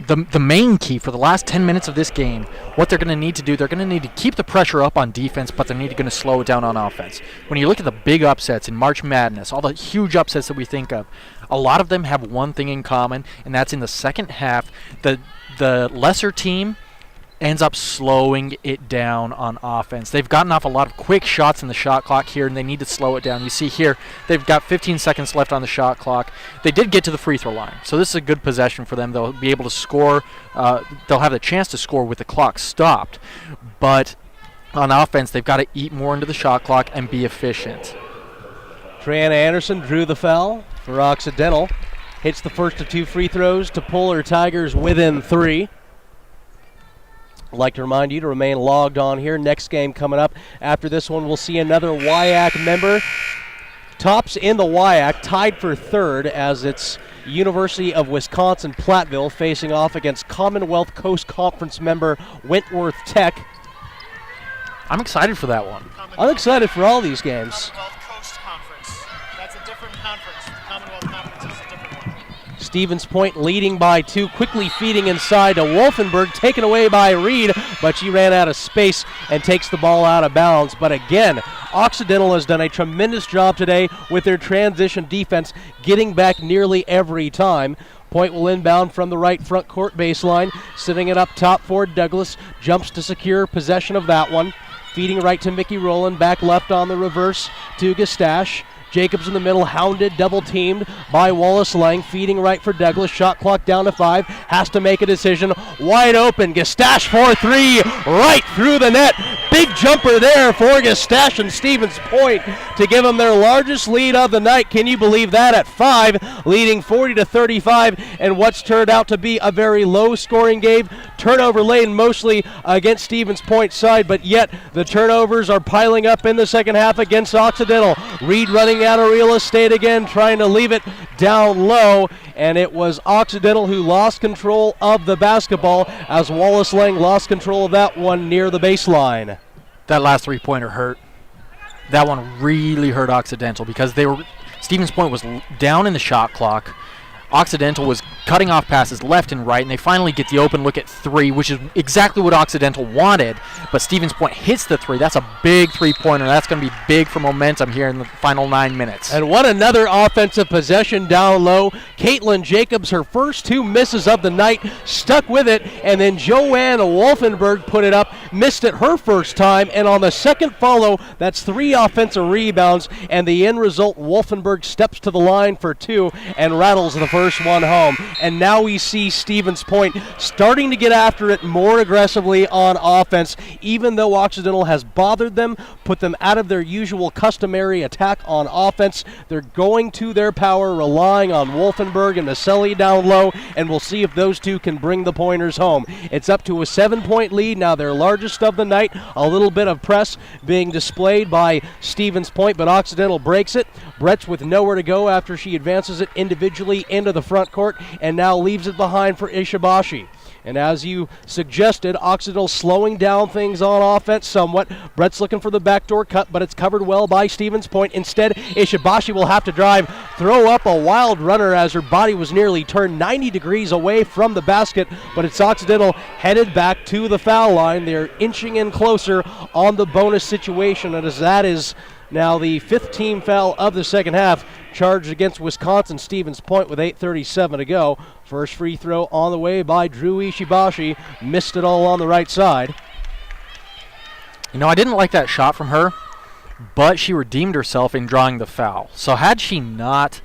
the main key for the last 10 minutes of this game, what they're going to need to do, they're going to need to keep the pressure up on defense, but they're going to slow it down on offense. When you look at the big upsets in March Madness, all the huge upsets that we think of, a lot of them have one thing in common, and that's in the second half, the lesser team ends up slowing it down on offense. They've gotten off a lot of quick shots in the shot clock here, and they need to slow it down. You see here, they've got 15 seconds left on the shot clock. They did get to the free throw line, so this is a good possession for them. They'll be able to score. They'll have the chance to score with the clock stopped. But on offense, they've got to eat more into the shot clock and be efficient. Triana Anderson drew the foul for Occidental. Hits the first of 2 free throws to pull her Tigers within 3. I'd like to remind you to remain logged on here. Next game coming up. After this one, we'll see another WIAC member. Tops in the WIAC, tied for third, as it's University of Wisconsin-Platteville facing off against Commonwealth Coast Conference member Wentworth Tech. I'm excited for that one. I'm excited for all these games. Commonwealth Coast Conference. That's a different conference. The Commonwealth Conference is a different one. Stevens Point leading by 2, quickly feeding inside to Wolfenberg, taken away by Reed, but she ran out of space and takes the ball out of bounds. But again, Occidental has done a tremendous job today with their transition defense, getting back nearly every time. Point will inbound from the right front court baseline, sitting it up top for Douglas, jumps to secure possession of that one. Feeding right to Mickey Rowland, back left on the reverse to Gustache. Jacobs in the middle, hounded, double-teamed by Wallace Lang. Feeding right for Douglas, shot clock down to 5. Has to make a decision, wide open. Gustache for 3, right through the net. Big jumper there for Gustache and Stevens Point to give them their largest lead of the night. Can you believe that? At 5, leading 40-35, and what's turned out to be a very low-scoring game. Turnover lane mostly against Stevens Point's side, but yet the turnovers are piling up in the second half against Occidental. Reed running out of real estate again, trying to leave it down low, and it was Occidental who lost control of the basketball as Wallace Lang lost control of that one near the baseline. That last three-pointer hurt. That one really hurt Occidental because Stevens Point was down in the shot clock. Occidental was cutting off passes left and right, and they finally get the open look at 3, which is exactly what Occidental wanted, but Stevens Point hits the 3. That's a big three-pointer. That's going to be big for momentum here in the final 9 minutes. And what another offensive possession down low. Caitlin Jacobs, her first 2 misses of the night, stuck with it, and then Joanne Wolfenberg put it up, missed it her first time, and on the second follow, that's 3 offensive rebounds, and the end result, Wolfenberg steps to the line for 2 and rattles the first one home. And now we see Stevens Point starting to get after it more aggressively on offense, even though Occidental has bothered them, put them out of their usual customary attack on offense. They're going to their power, relying on Wolfenberg and Maselli down low, and we'll see if those 2 can bring the pointers home. It's up to a 7-point lead, now their largest of the night. A little bit of press being displayed by Stevens Point, but Occidental breaks it. Brett's with nowhere to go after she advances it individually into the front court and now leaves it behind for Ishibashi. And as you suggested, Occidental slowing down things on offense somewhat. Brett's looking for the backdoor cut, but it's covered well by Stevens Point. Instead, Ishibashi will have to drive, throw up a wild runner as her body was nearly turned 90 degrees away from the basket, but it's Occidental headed back to the foul line. They're inching in closer on the bonus situation, and as that is now the 5th team foul of the second half, charged against Wisconsin Stevens Point with 8:37 to go. First free throw on the way by Drew Ishibashi. Missed it all on the right side. You know, I didn't like that shot from her, but she redeemed herself in drawing the foul. So had she not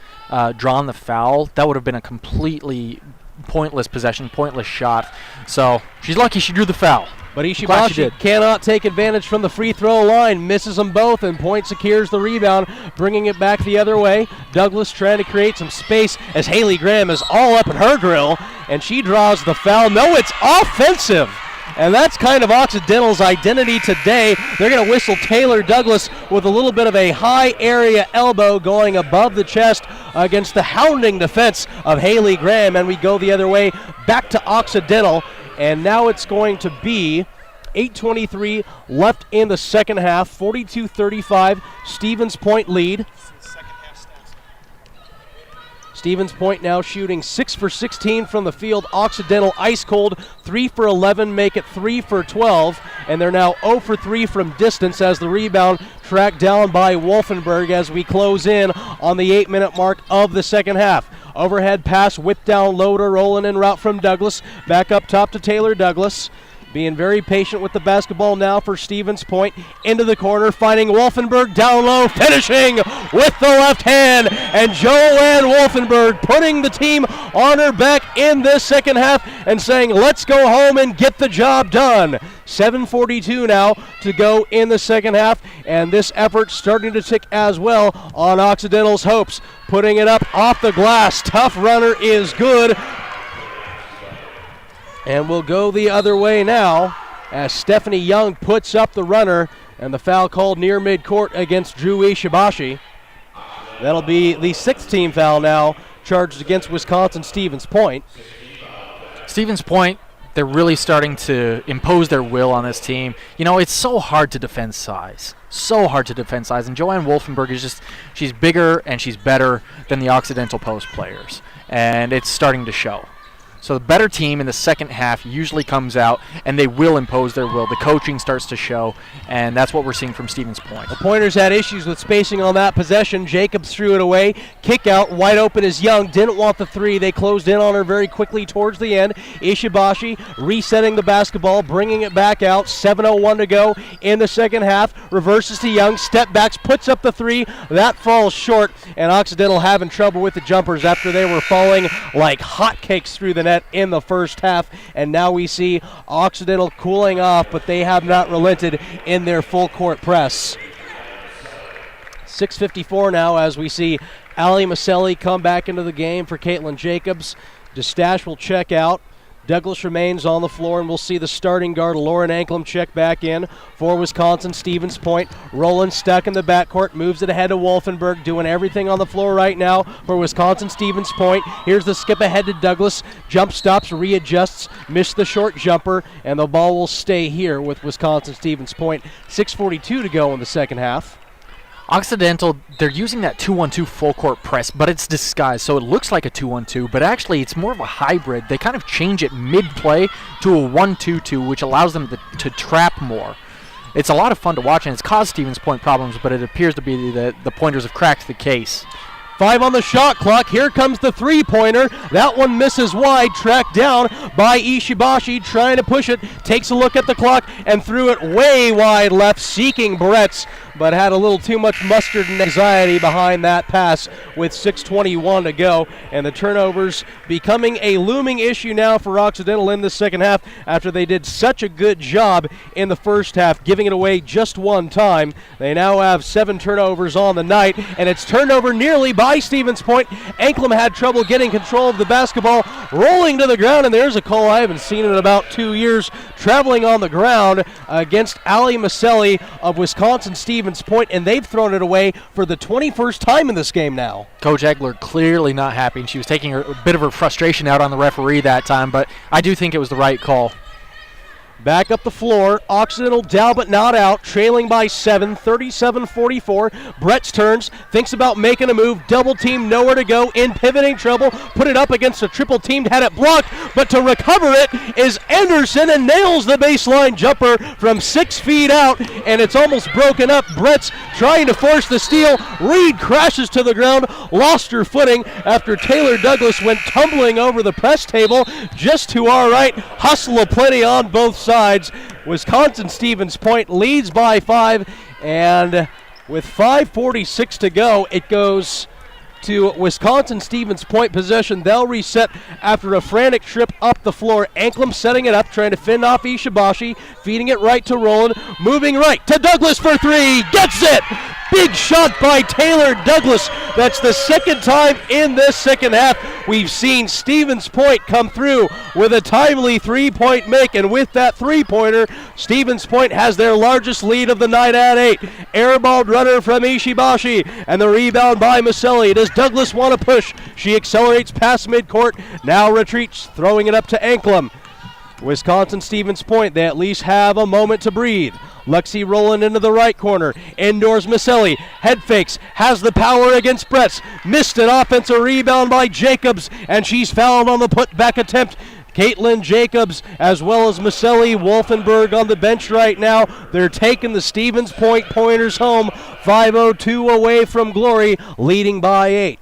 drawn the foul, that would have been a completely pointless possession, pointless shot. So she's lucky she drew the foul. But Ishibashi cannot take advantage from the free throw line, misses them both, and Point secures the rebound, bringing it back the other way. Douglas trying to create some space as Haley Graham is all up in her grill, and she draws the foul. No, it's offensive. And that's kind of Occidental's identity today. They're going to whistle Taylor Douglas with a little bit of a high area elbow going above the chest against the hounding defense of Haley Graham. And we go the other way back to Occidental. And now it's going to be 8:23 left in the second half. 42-35, Stevens Point lead. Stevens Point now shooting 6 for 16 from the field. Occidental ice cold, 3 for 11, make it 3 for 12. And they're now 0 for 3 from distance as the rebound tracked down by Wolfenberg as we close in on the 8-minute mark of the second half. Overhead pass whipped down low to Rowland en route from Douglas. Back up top to Taylor Douglas. Being very patient with the basketball now for Stevens Point. Into the corner, finding Wolfenberg down low, finishing with the left hand. And Joanne Wolfenberg putting the team on her back in this second half and saying, let's go home and get the job done. 7:42 now to go in the second half, and this effort starting to tick as well on Occidental's hopes. Putting it up off the glass. Tough runner is good. And we'll go the other way now. as Stephanie Young puts up the runner, and the foul called near midcourt against Drew Ishibashi. That'll be the 6th team foul now charged against Wisconsin Stevens Point. Stevens Point, they're really starting to impose their will on this team. You know, it's so hard to defend size. So hard to defend size. And Joanne Wolfenberg is just, she's bigger and she's better than the Occidental post players. And it's starting to show. So the better team in the second half usually comes out, and they will impose their will. The coaching starts to show, and that's what we're seeing from Stevens Point. The Pointers had issues with spacing on that possession. Jacobs threw it away. Kick out, wide open is Young. Didn't want the three. They closed in on her very quickly towards the end. Ishibashi resetting the basketball, bringing it back out. 7:01 to go in the second half. Reverses to Young. Step backs, puts up the three. That falls short, and Occidental having trouble with the jumpers after they were falling like hotcakes through the net in the first half, and now we see Occidental cooling off, but they have not relented in their full court press. 6:54 now as we see Allie Maselli come back into the game for Caitlin Jacobs. DeStache will check out. Douglas remains on the floor, and we'll see the starting guard, Lauren Anklem, check back in for Wisconsin Stevens Point. Roland stuck in the backcourt, moves it ahead to Wolfenberg, doing everything on the floor right now for Wisconsin Stevens Point. Here's the skip ahead to Douglas. Jump stops, readjusts, missed the short jumper, and the ball will stay here with Wisconsin Stevens Point. 6:42 to go in the second half. Occidental, they're using that 2-1-2 full court press, but it's disguised, so it looks like a 2-1-2, but actually it's more of a hybrid. They kind of change it mid-play to a 1-2-2, which allows them to trap more. It's a lot of fun to watch, and it's caused Stevens Point problems, but it appears to be the Pointers have cracked the case. 5 on the shot clock. Here comes the three-pointer. That one misses wide, tracked down by Ishibashi, trying to push it. Takes a look at the clock and threw it way wide left, seeking Bretz, but had a little too much mustard and anxiety behind that pass with 6:21 to go. And the turnovers becoming a looming issue now for Occidental in the second half after they did such a good job in the first half, giving it away just one time. They now have 7 turnovers on the night, and it's turned over nearly by Stevens Point. Anklem had trouble getting control of the basketball, rolling to the ground, and there's a call I haven't seen in about 2 years, traveling on the ground against Allie Maselli of Wisconsin Stevens Point, and they've thrown it away for the 21st time in this game now. Coach Egler clearly not happy, and she was taking a bit of her frustration out on the referee that time, but I do think it was the right call. Back up the floor, Occidental down but not out, trailing by 7, 37-44. Bretz turns, thinks about making a move, double team, nowhere to go, in pivoting trouble, put it up against a triple teamed, had it blocked, but to recover it is Anderson and nails the baseline jumper from 6 feet out, and it's almost broken up. Bretz trying to force the steal, Reed crashes to the ground, lost her footing after Taylor Douglas went tumbling over the press table just to our right. Hustle aplenty on both sides. Wisconsin Stevens Point leads by 5, and with 5:46 to go, it goes to Wisconsin Stevens Point possession. They'll reset after a frantic trip up the floor. Anklem setting it up, trying to fend off Ishibashi, feeding it right to Roland, moving right to Douglas for 3, gets it! Big shot by Taylor Douglas. That's the second time in this second half we've seen Stevens Point come through with a timely three-point make, and with that three-pointer, Stevens Point has their largest lead of the night at 8. Airballed runner from Ishibashi, and the rebound by Maselli. Does Douglas want to push? She accelerates past midcourt, now retreats, throwing it up to Anklem. Wisconsin Stevens Point, they at least have a moment to breathe. Lexi Rowland into the right corner. Indoors Maselli. Head fakes. Has the power against Bretz. Missed an offensive rebound by Jacobs, and she's fouled on the putback attempt. Caitlin Jacobs as well as Maselli. Wolfenberg on the bench right now. They're taking the Stevens Point Pointers home. 5:02 away from glory, leading by 8.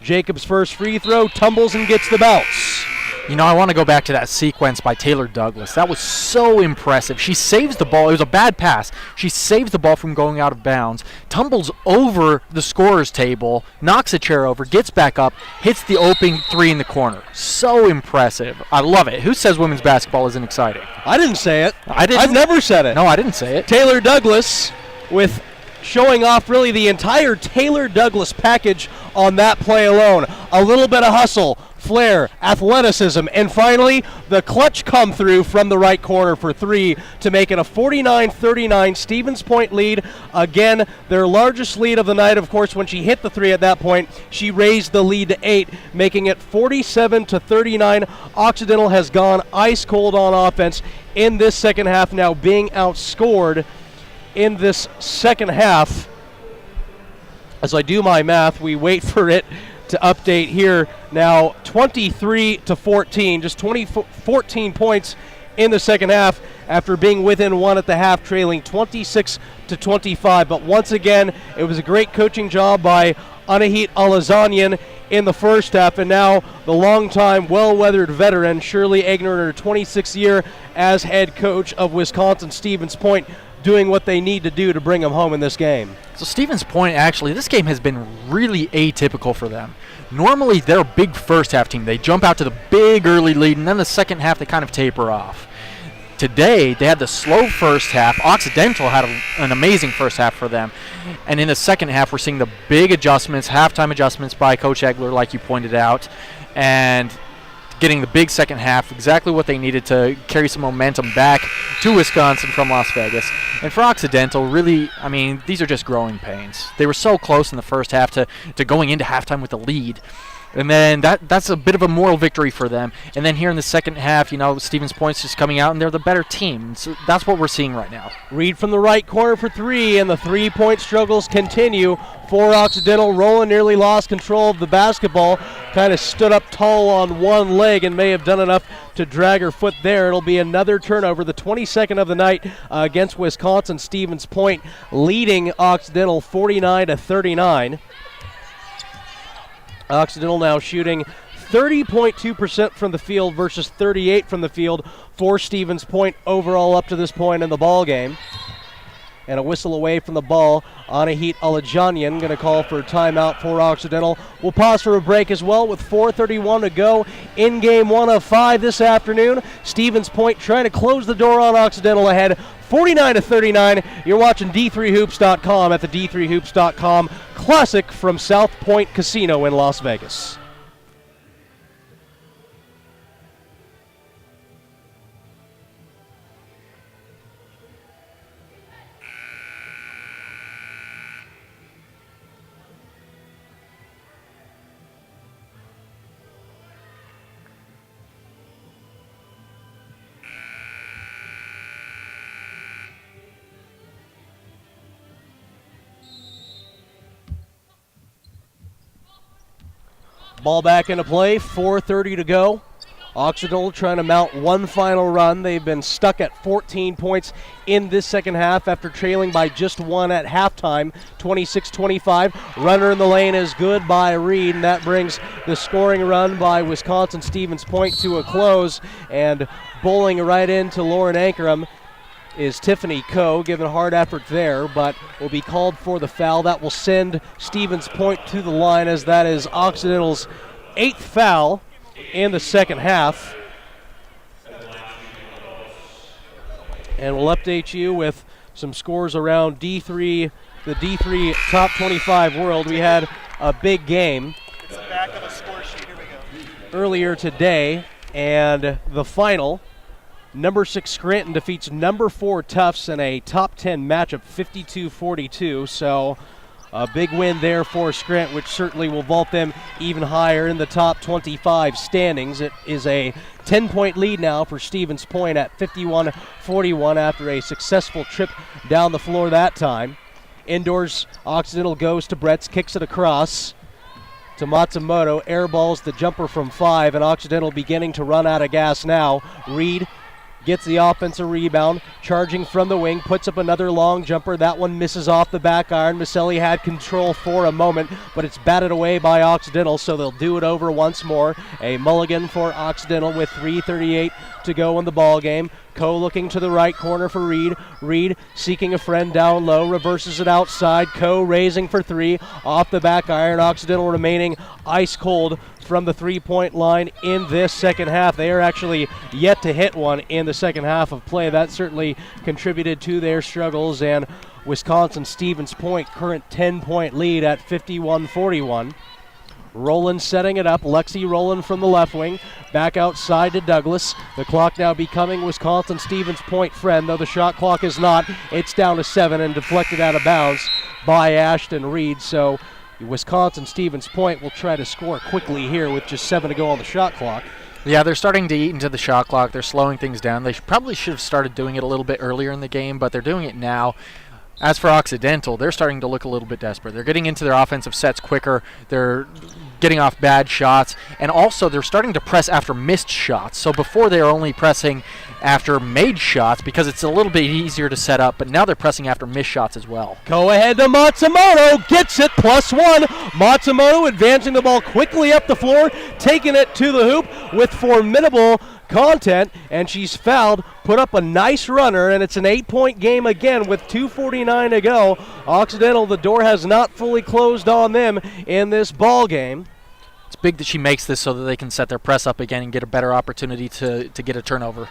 Jacobs' first free throw, tumbles and gets the bounce. You know, I want to go back to that sequence by Taylor Douglas. That was so impressive. She saves the ball. It was a bad pass. She saves the ball from going out of bounds, tumbles over the scorer's table, knocks a chair over, gets back up, hits the open 3 in the corner. So impressive. I love it. Who says women's basketball isn't exciting? I didn't say it. I didn't. I've never said it. No, I didn't say it. Taylor Douglas with showing off really the entire Taylor Douglas package on that play alone. A little bit of hustle, flair, athleticism, and finally the clutch come through from the right corner for three to make it a 49-39 Stevens Point lead. Again, their largest lead of the night, of course. When she hit the three at that point, she raised the lead to 8, making it 47-39. Occidental has gone ice cold on offense in this second half, now being outscored in this second half. As I do my math, we wait for it to update here. Now 23-14, just 14 points in the second half after being within one at the half, trailing 26-25. But once again, it was a great coaching job by Anahit Alazanian in the first half, and now the longtime, well-weathered veteran Shirley Egner in her 26th year as head coach of Wisconsin Stevens Point, doing what they need to do to bring them home in this game. So Stevens Point, actually, this game has been really atypical for them. Normally, they're a big first-half team. They jump out to the big early lead, and then the second half, they kind of taper off. Today, they had the slow first half. Occidental had an amazing first half for them. And in the second half, we're seeing the big adjustments, halftime adjustments by Coach Egler, like you pointed out, and getting the big second half, exactly what they needed to carry some momentum back to Wisconsin from Las Vegas. And for Occidental, really, I mean, these are just growing pains. They were so close in the first half to going into halftime with the lead. And then that's a bit of a moral victory for them. And then here in the second half, Stevens Point's just coming out, and they're the better team. So that's what we're seeing right now. Reed from the right corner for three, and the three-point struggles continue for Occidental. Rowland nearly lost control of the basketball, kind of stood up tall on one leg and may have done enough to drag her foot there. It'll be another turnover, the 22nd of the night against Wisconsin Stevens Point, leading Occidental 49-39. Occidental now shooting 30.2% from the field versus 38% from the field for Stevens Point overall up to this point in the ball game. And a whistle away from the ball. Anahit Alajanian going to call for a timeout for Occidental. We'll pause for a break as well with 4:31 to go in game 1 of 5 this afternoon. Stevens Point trying to close the door on Occidental ahead 49-39. You're watching D3Hoops.com at the D3Hoops.com Classic from South Point Casino in Las Vegas. Ball back into play, 4:30 to go. Occidental trying to mount one final run. They've been stuck at 14 points in this second half after trailing by just one at halftime, 26-25. Runner in the lane is good by Reed, and that brings the scoring run by Wisconsin Stevens Point to a close. And bowling right into Lauren Ankrum is Tiffany Coe, giving a hard effort there, but will be called for the foul. That will send Stevens Point to the line, as that is Occidental's 8th foul in the second half. And we'll update you with some scores around D3, the D3 top 25 world. We had a big game It's the back of the score sheet. Here we go. earlier today, and the final, number 6 Scranton defeats number 4 Tufts in a top 10 matchup, 52-42. So a big win there for Scranton, which certainly will vault them even higher in the top 25 standings. It is a 10-point lead now for Stevens Point at 51-41 after a successful trip down the floor that time. Indoors, Occidental goes to Bretz, kicks it across to Matsumoto, airballs the jumper from 5, and Occidental beginning to run out of gas now. Reed gets the offensive rebound, charging from the wing, puts up another long jumper. That one misses off the back iron. Maselli had control for a moment, but it's batted away by Occidental, so they'll do it over once more. A mulligan for Occidental with 3:38 to go in the ball game. Coe looking to the right corner for Reed. Reed seeking a friend down low, reverses it outside. Coe raising for 3 off the back iron. Occidental remaining ice cold from the three-point line in this second half. They are actually yet to hit one in the second half of play. That certainly contributed to their struggles, and Wisconsin-Stevens Point current 10-point lead at 51-41. Rowland setting it up. Lexi Rowland from the left wing. Back outside to Douglas. The clock now becoming Wisconsin-Stevens Point friend, though the shot clock is not. It's down to 7 and deflected out of bounds by Ashton Reed. So Wisconsin-Stevens Point will try to score quickly here with just 7 to go on the shot clock. Yeah, they're starting to eat into the shot clock. They're slowing things down. They probably should have started doing it a little bit earlier in the game, but they're doing it now. As for Occidental, they're starting to look a little bit desperate. They're getting into their offensive sets quicker. They're getting off bad shots. And also, they're starting to press after missed shots. So before, they were only pressing after made shots because it's a little bit easier to set up. But now they're pressing after missed shots as well. Go ahead to Matsumoto. Gets it, +1. Matsumoto advancing the ball quickly up the floor, taking it to the hoop with formidable content, and she's fouled, put up a nice runner, and it's an 8-point game again with 2:49 to go. Occidental, the door has not fully closed on them in this ball game. It's big that she makes this so that they can set their press up again and get a better opportunity to get a turnover.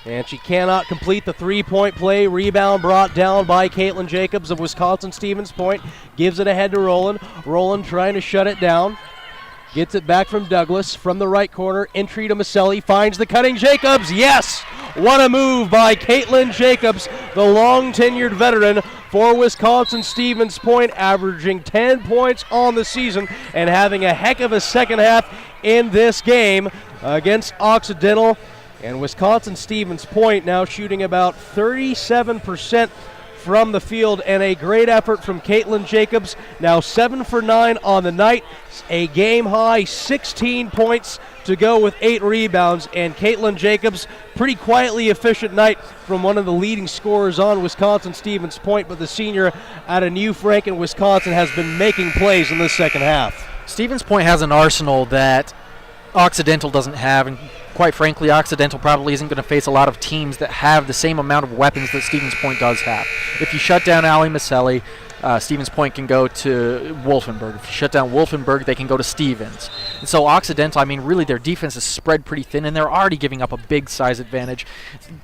And she cannot complete the 3-point play. Rebound brought down by Caitlin Jacobs of Wisconsin-Stevens Point. Gives it ahead to Rowland. Rowland trying to shut it down. Gets it back from Douglas from the right corner. Entry to Maselli. Finds the cutting Jacobs. Yes! What a move by Caitlin Jacobs, the long-tenured veteran for Wisconsin-Stevens Point, averaging 10 points on the season and having a heck of a second half in this game against Occidental. And Wisconsin-Stevens Point now shooting about 37% from the field, and a great effort from Caitlin Jacobs. Now 7 for 9 on the night, a game high 16 points to go with 8 rebounds, and Caitlin Jacobs, pretty quietly efficient night from one of the leading scorers on Wisconsin-Stevens Point, but the senior out of New Franken, Wisconsin, has been making plays in the second half. Stevens Point has an arsenal that Occidental doesn't have, and quite frankly, Occidental probably isn't going to face a lot of teams that have the same amount of weapons that Stevens Point does have. If you shut down Ali Maselli, Stevens Point can go to Wolfenberg. If you shut down Wolfenberg, they can go to Stevens. And so Occidental, I mean, really their defense is spread pretty thin, and they're already giving up a big size advantage.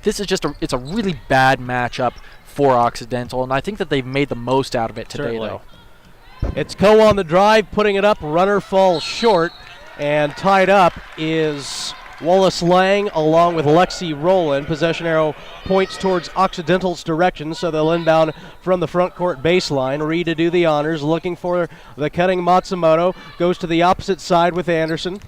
This is just it's a really bad matchup for Occidental, and I think that they've made the most out of it today, Certainly. though. It's Coe on the drive, putting it up. Runner falls short, and tied up is Wallace Lang along with Lexi Rowland. Possession arrow points towards Occidental's direction, so they'll inbound from the front court baseline. Reed to do the honors, looking for the cutting Matsumoto. Goes to the opposite side with Anderson.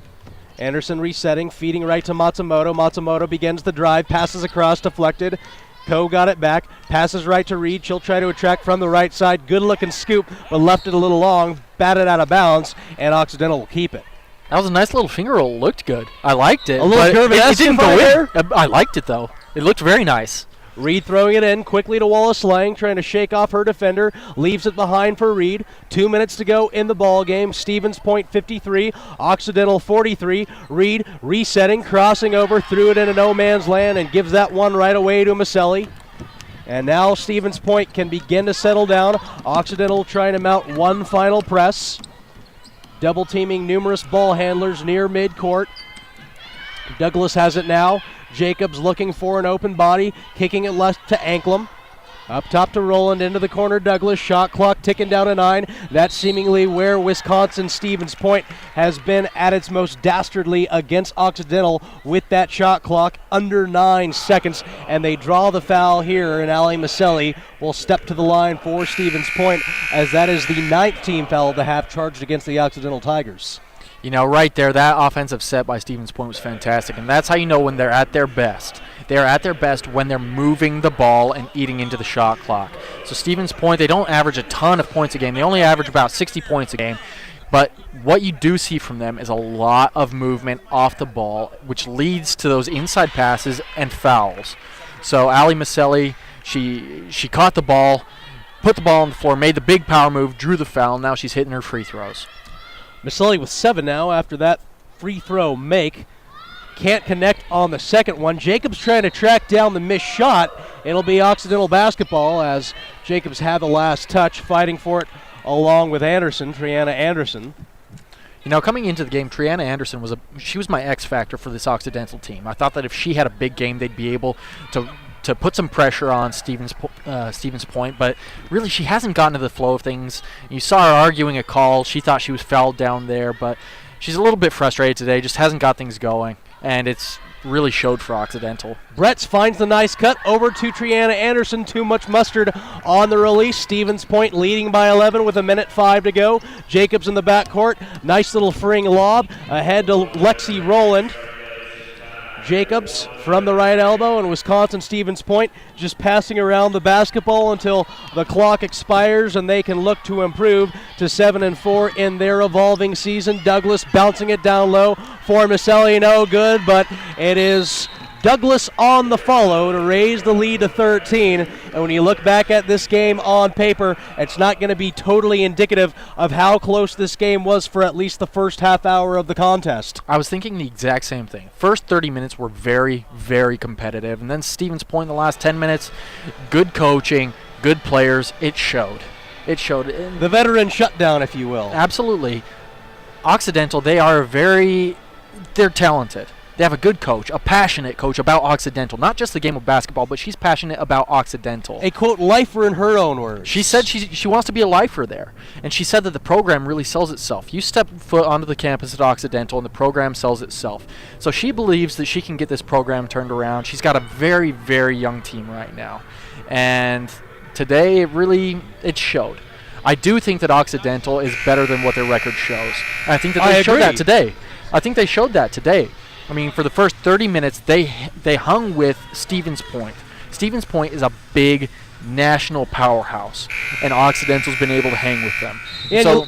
Anderson resetting, feeding right to Matsumoto. Matsumoto begins the drive, passes across, deflected. Coe got it back, passes right to Reed. She'll try to attract from the right side. Good looking scoop, but left it a little long, batted out of bounds, and Occidental will keep it. That was a nice little finger roll. It looked good. I liked it. A little but curve-esque it didn't go there. in. I liked it, though. It looked very nice. Reed throwing it in quickly to Wallace Lang, trying to shake off her defender. Leaves it behind for Reed. 2 minutes to go in the ball game. Stevens Point 53, Occidental 43. Reed resetting, crossing over, threw it into no man's land, and gives that one right away to Maselli. And now Stevens Point can begin to settle down. Occidental trying to mount one final press. Double teaming numerous ball handlers near midcourt. Douglas has it now. Jacobs looking for an open body, kicking it left to Anklem. Up top to Rowland, into the corner Douglas. Shot clock ticking down to 9. That's seemingly where Wisconsin-Stevens Point has been at its most dastardly against Occidental, with that shot clock under 9 seconds. And they draw the foul here, and Ali Maselli will step to the line for Stevens Point, as that is the 9th team foul of the half charged against the Occidental Tigers. You know, right there, that offensive set by Stevens Point was fantastic, and that's how you know when they're at their best. They're at their best when they're moving the ball and eating into the shot clock. So Stevens Point, they don't average a ton of points a game. They only average about 60 points a game. But what you do see from them is a lot of movement off the ball, which leads to those inside passes and fouls. So Ali Maselli, she caught the ball, put the ball on the floor, made the big power move, drew the foul, and now she's hitting her free throws. Maselli with 7 now after that free throw make. Can't connect on the second one. Jacobs trying to track down the missed shot. It'll be Occidental basketball as Jacobs had the last touch, fighting for it along with Anderson, Triana Anderson. You know, coming into the game, Triana Anderson was my X factor for this Occidental team. I thought that if she had a big game, they'd be able to to put some pressure on Stevens Point, but really she hasn't gotten to the flow of things. You saw her arguing a call. She thought she was fouled down there, but she's a little bit frustrated today, just hasn't got things going, and it's really showed for Occidental. Bretz finds the nice cut over to Triana Anderson. Too much mustard on the release. Stevens Point leading by 11 with 1:05 to go. Jacobs in the backcourt. Nice little freeing lob ahead to Lexi Rowland. Jacobs from the right elbow, and Wisconsin Stevens Point just passing around the basketball until the clock expires and they can look to improve to 7-4 in their evolving season. Douglas bouncing it down low for Maselli, no good, but it is Douglas on the follow to raise the lead to 13. And when you look back at this game on paper, it's not going to be totally indicative of how close this game was for at least the first half hour of the contest. I was thinking the exact same thing. First 30 minutes were very, very competitive. And then Stevens Point in the last 10 minutes, good coaching, good players. It showed. It showed. The veteran shutdown, if you will. Absolutely. Occidental, they're talented. They have a good coach, a passionate coach about Occidental. Not just the game of basketball, but she's passionate about Occidental. A, quote, lifer in her own words. She said she wants to be a lifer there. And she said that the program really sells itself. You step foot onto the campus at Occidental, and the program sells itself. So she believes that she can get this program turned around. She's got a very, very young team right now. And today, it showed. I do think that Occidental is better than what their record shows. And I think that they showed that today. I think they showed that today. I mean, for the first 30 minutes, they hung with Stevens Point. Stevens Point is a big national powerhouse, and Occidental's been able to hang with them. Yeah, so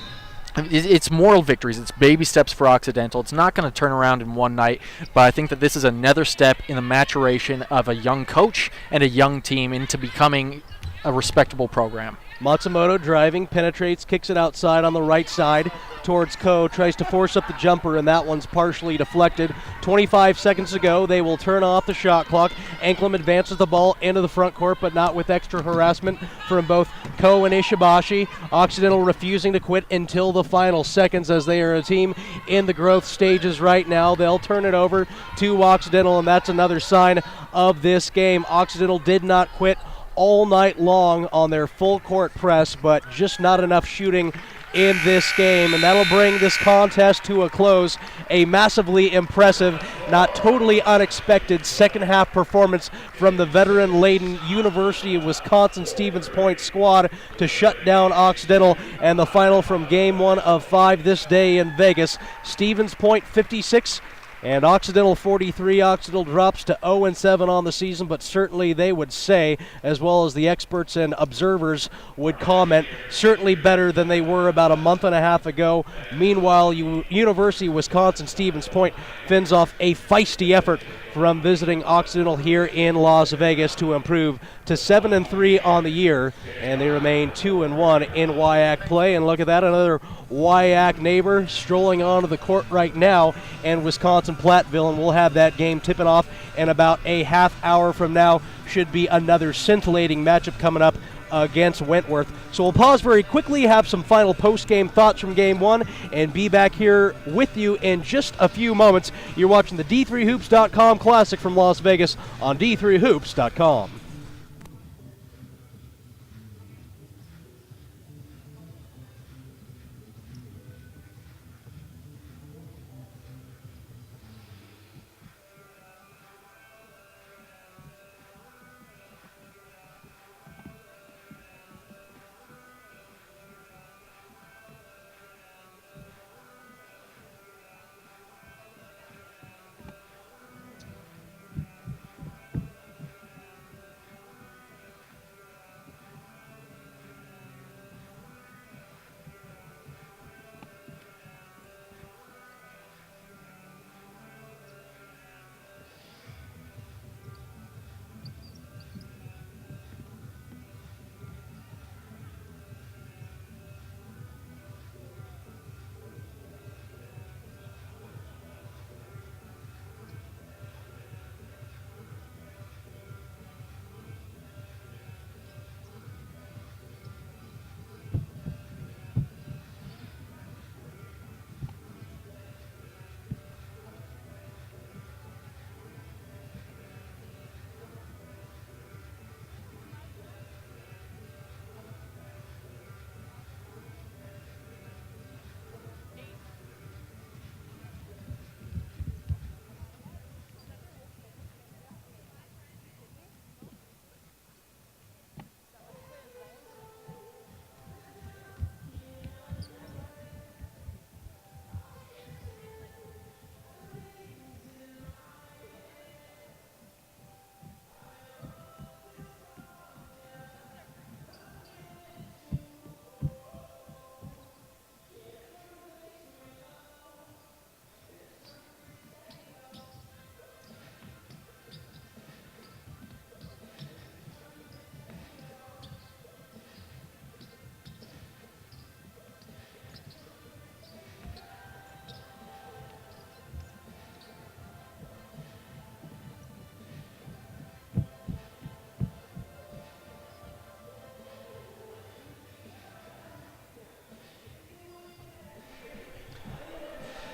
it's moral victories. It's baby steps for Occidental. It's not going to turn around in one night, but I think that this is another step in the maturation of a young coach and a young team into becoming a respectable program. Matsumoto driving, penetrates, kicks it outside on the right side towards Ko, tries to force up the jumper, and that one's partially deflected. 25 seconds to go. They will turn off the shot clock. Anklem advances the ball into the front court, but not with extra harassment from both Ko and Ishibashi. Occidental refusing to quit until the final seconds, as they are a team in the growth stages right now. They'll turn it over to Occidental, and that's another sign of this game. Occidental did not quit all night long on their full court press, but just not enough shooting in this game, and that'll bring this contest to a close. A massively impressive, not totally unexpected second half performance from the veteran-laden University of Wisconsin Stevens Point squad to shut down Occidental, and the final from game 1 of 5 this day in Vegas. Stevens Point 56 and Occidental 43. Occidental drops to 0-7 on the season, but certainly they would say, as well as the experts and observers would comment, certainly better than they were about a month and a half ago. Meanwhile, University of Wisconsin Stevens Point fends off a feisty effort from visiting Occidental here in Las Vegas to improve to 7-3 on the year, and they remain 2-1 in WIAC play. And look at that, another WIAC neighbor strolling onto the court right now, and Wisconsin Platteville, and we'll have that game tipping off in about a half hour from now. Should be another scintillating matchup coming up against Wentworth. So we'll pause very quickly, have some final post-game thoughts from Game 1, and be back here with you in just a few moments. You're watching the D3Hoops.com Classic from Las Vegas on D3Hoops.com.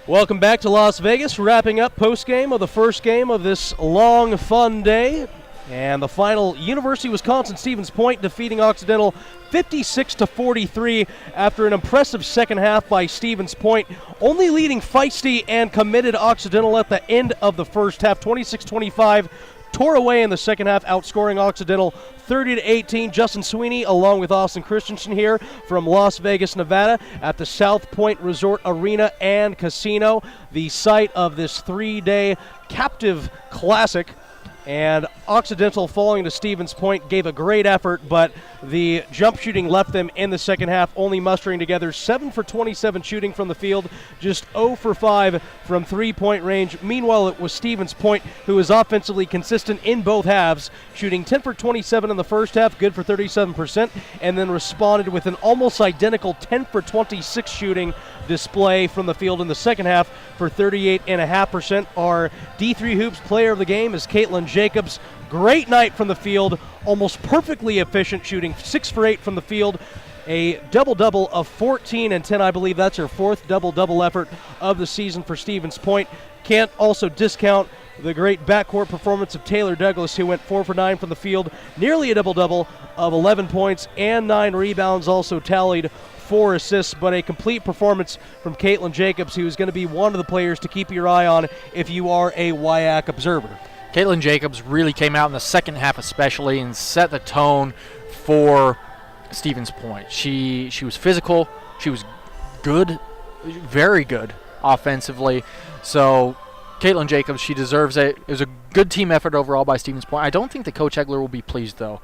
Welcome back to Las Vegas, wrapping up post-game of the first game of this long, fun day. And the final, University of Wisconsin-Stevens Point defeating Occidental 56-43 after an impressive second half by Stevens Point, only leading feisty and committed Occidental at the end of the first half, 26-25. Tore away in the second half, outscoring Occidental 30-18. Justin Sweeney, along with Austin Christensen here from Las Vegas, Nevada, at the South Point Resort Arena and Casino, the site of this 3-day captive classic. And Occidental, falling to Stevens Point, gave a great effort, but the jump shooting left them in the second half, only mustering together 7 for 27 shooting from the field, just 0 for 5 from three-point range. Meanwhile, it was Stevens Point who was offensively consistent in both halves, shooting 10 for 27 in the first half, good for 37%, and then responded with an almost identical 10 for 26 shooting display from the field in the second half for 38.5%. Our D3 Hoops player of the game is Caitlin Jacobs. Great night from the field, almost perfectly efficient, shooting 6 for 8 from the field. A double-double of 14 and 10. I believe that's her fourth double-double effort of the season for Stevens Point. Can't also discount the great backcourt performance of Taylor Douglas, who went 4 for 9 from the field, nearly a double-double of 11 points and 9 rebounds, also tallied 4 assists, but a complete performance from Caitlin Jacobs, who is going to be one of the players to keep your eye on if you are a WIAC observer. Caitlin Jacobs really came out in the second half especially and set the tone for Stevens Point. She was physical. She was good, very good offensively. So Caitlin Jacobs, she deserves it. It was a good team effort overall by Stevens Point. I don't think that Coach Egler will be pleased, though.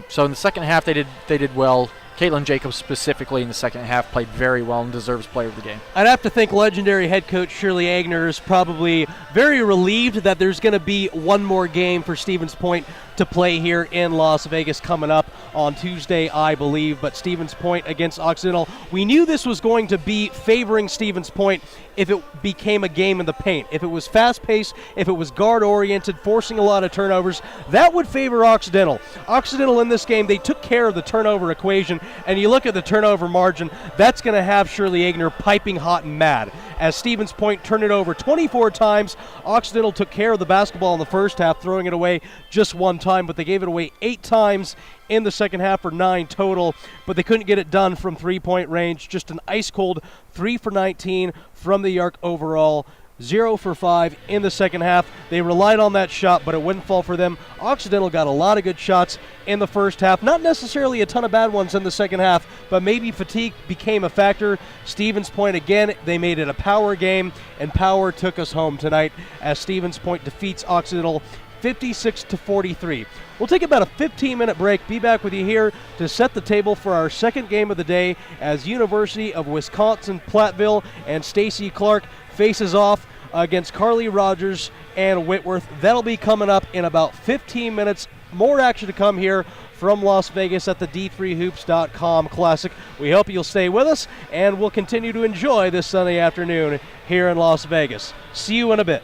So in the second half, they did well. Caitlin Jacobs specifically in the second half played very well and deserves player of the game. I'd have to think legendary head coach Shirley Agner is probably very relieved that there's going to be one more game for Stevens Point to play here in Las Vegas coming up on Tuesday, I believe. But Stevens Point against Occidental, we knew this was going to be favoring Stevens Point if it became a game in the paint. If it was fast-paced, if it was guard-oriented, forcing a lot of turnovers, that would favor Occidental. Occidental in this game, they took care of the turnover equation, and you look at the turnover margin, that's going to have Shirley Agner piping hot and mad. As Stevens Point turned it over 24 times, Occidental took care of the basketball in the first half, throwing it away just one time, but they gave it away 8 times in the second half for 9 total, but they couldn't get it done from three-point range. Just an ice-cold 3 for 19 from the arc overall. 0 for 5 in the second half. They relied on that shot, but it wouldn't fall for them. Occidental got a lot of good shots in the first half. Not necessarily a ton of bad ones in the second half, but maybe fatigue became a factor. Stevens Point, again, they made it a power game, and power took us home tonight as Stevens Point defeats Occidental 56-43. We'll take about a 15-minute break. Be back with you here to set the table for our second game of the day as University of Wisconsin-Platteville and Stacy Clark faces off against Carly Rogers and Whitworth. That'll be coming up in about 15 minutes. More action to come here from Las Vegas at the D3Hoops.com Classic. We hope you'll stay with us, and we'll continue to enjoy this Sunday afternoon here in Las Vegas. See you in a bit.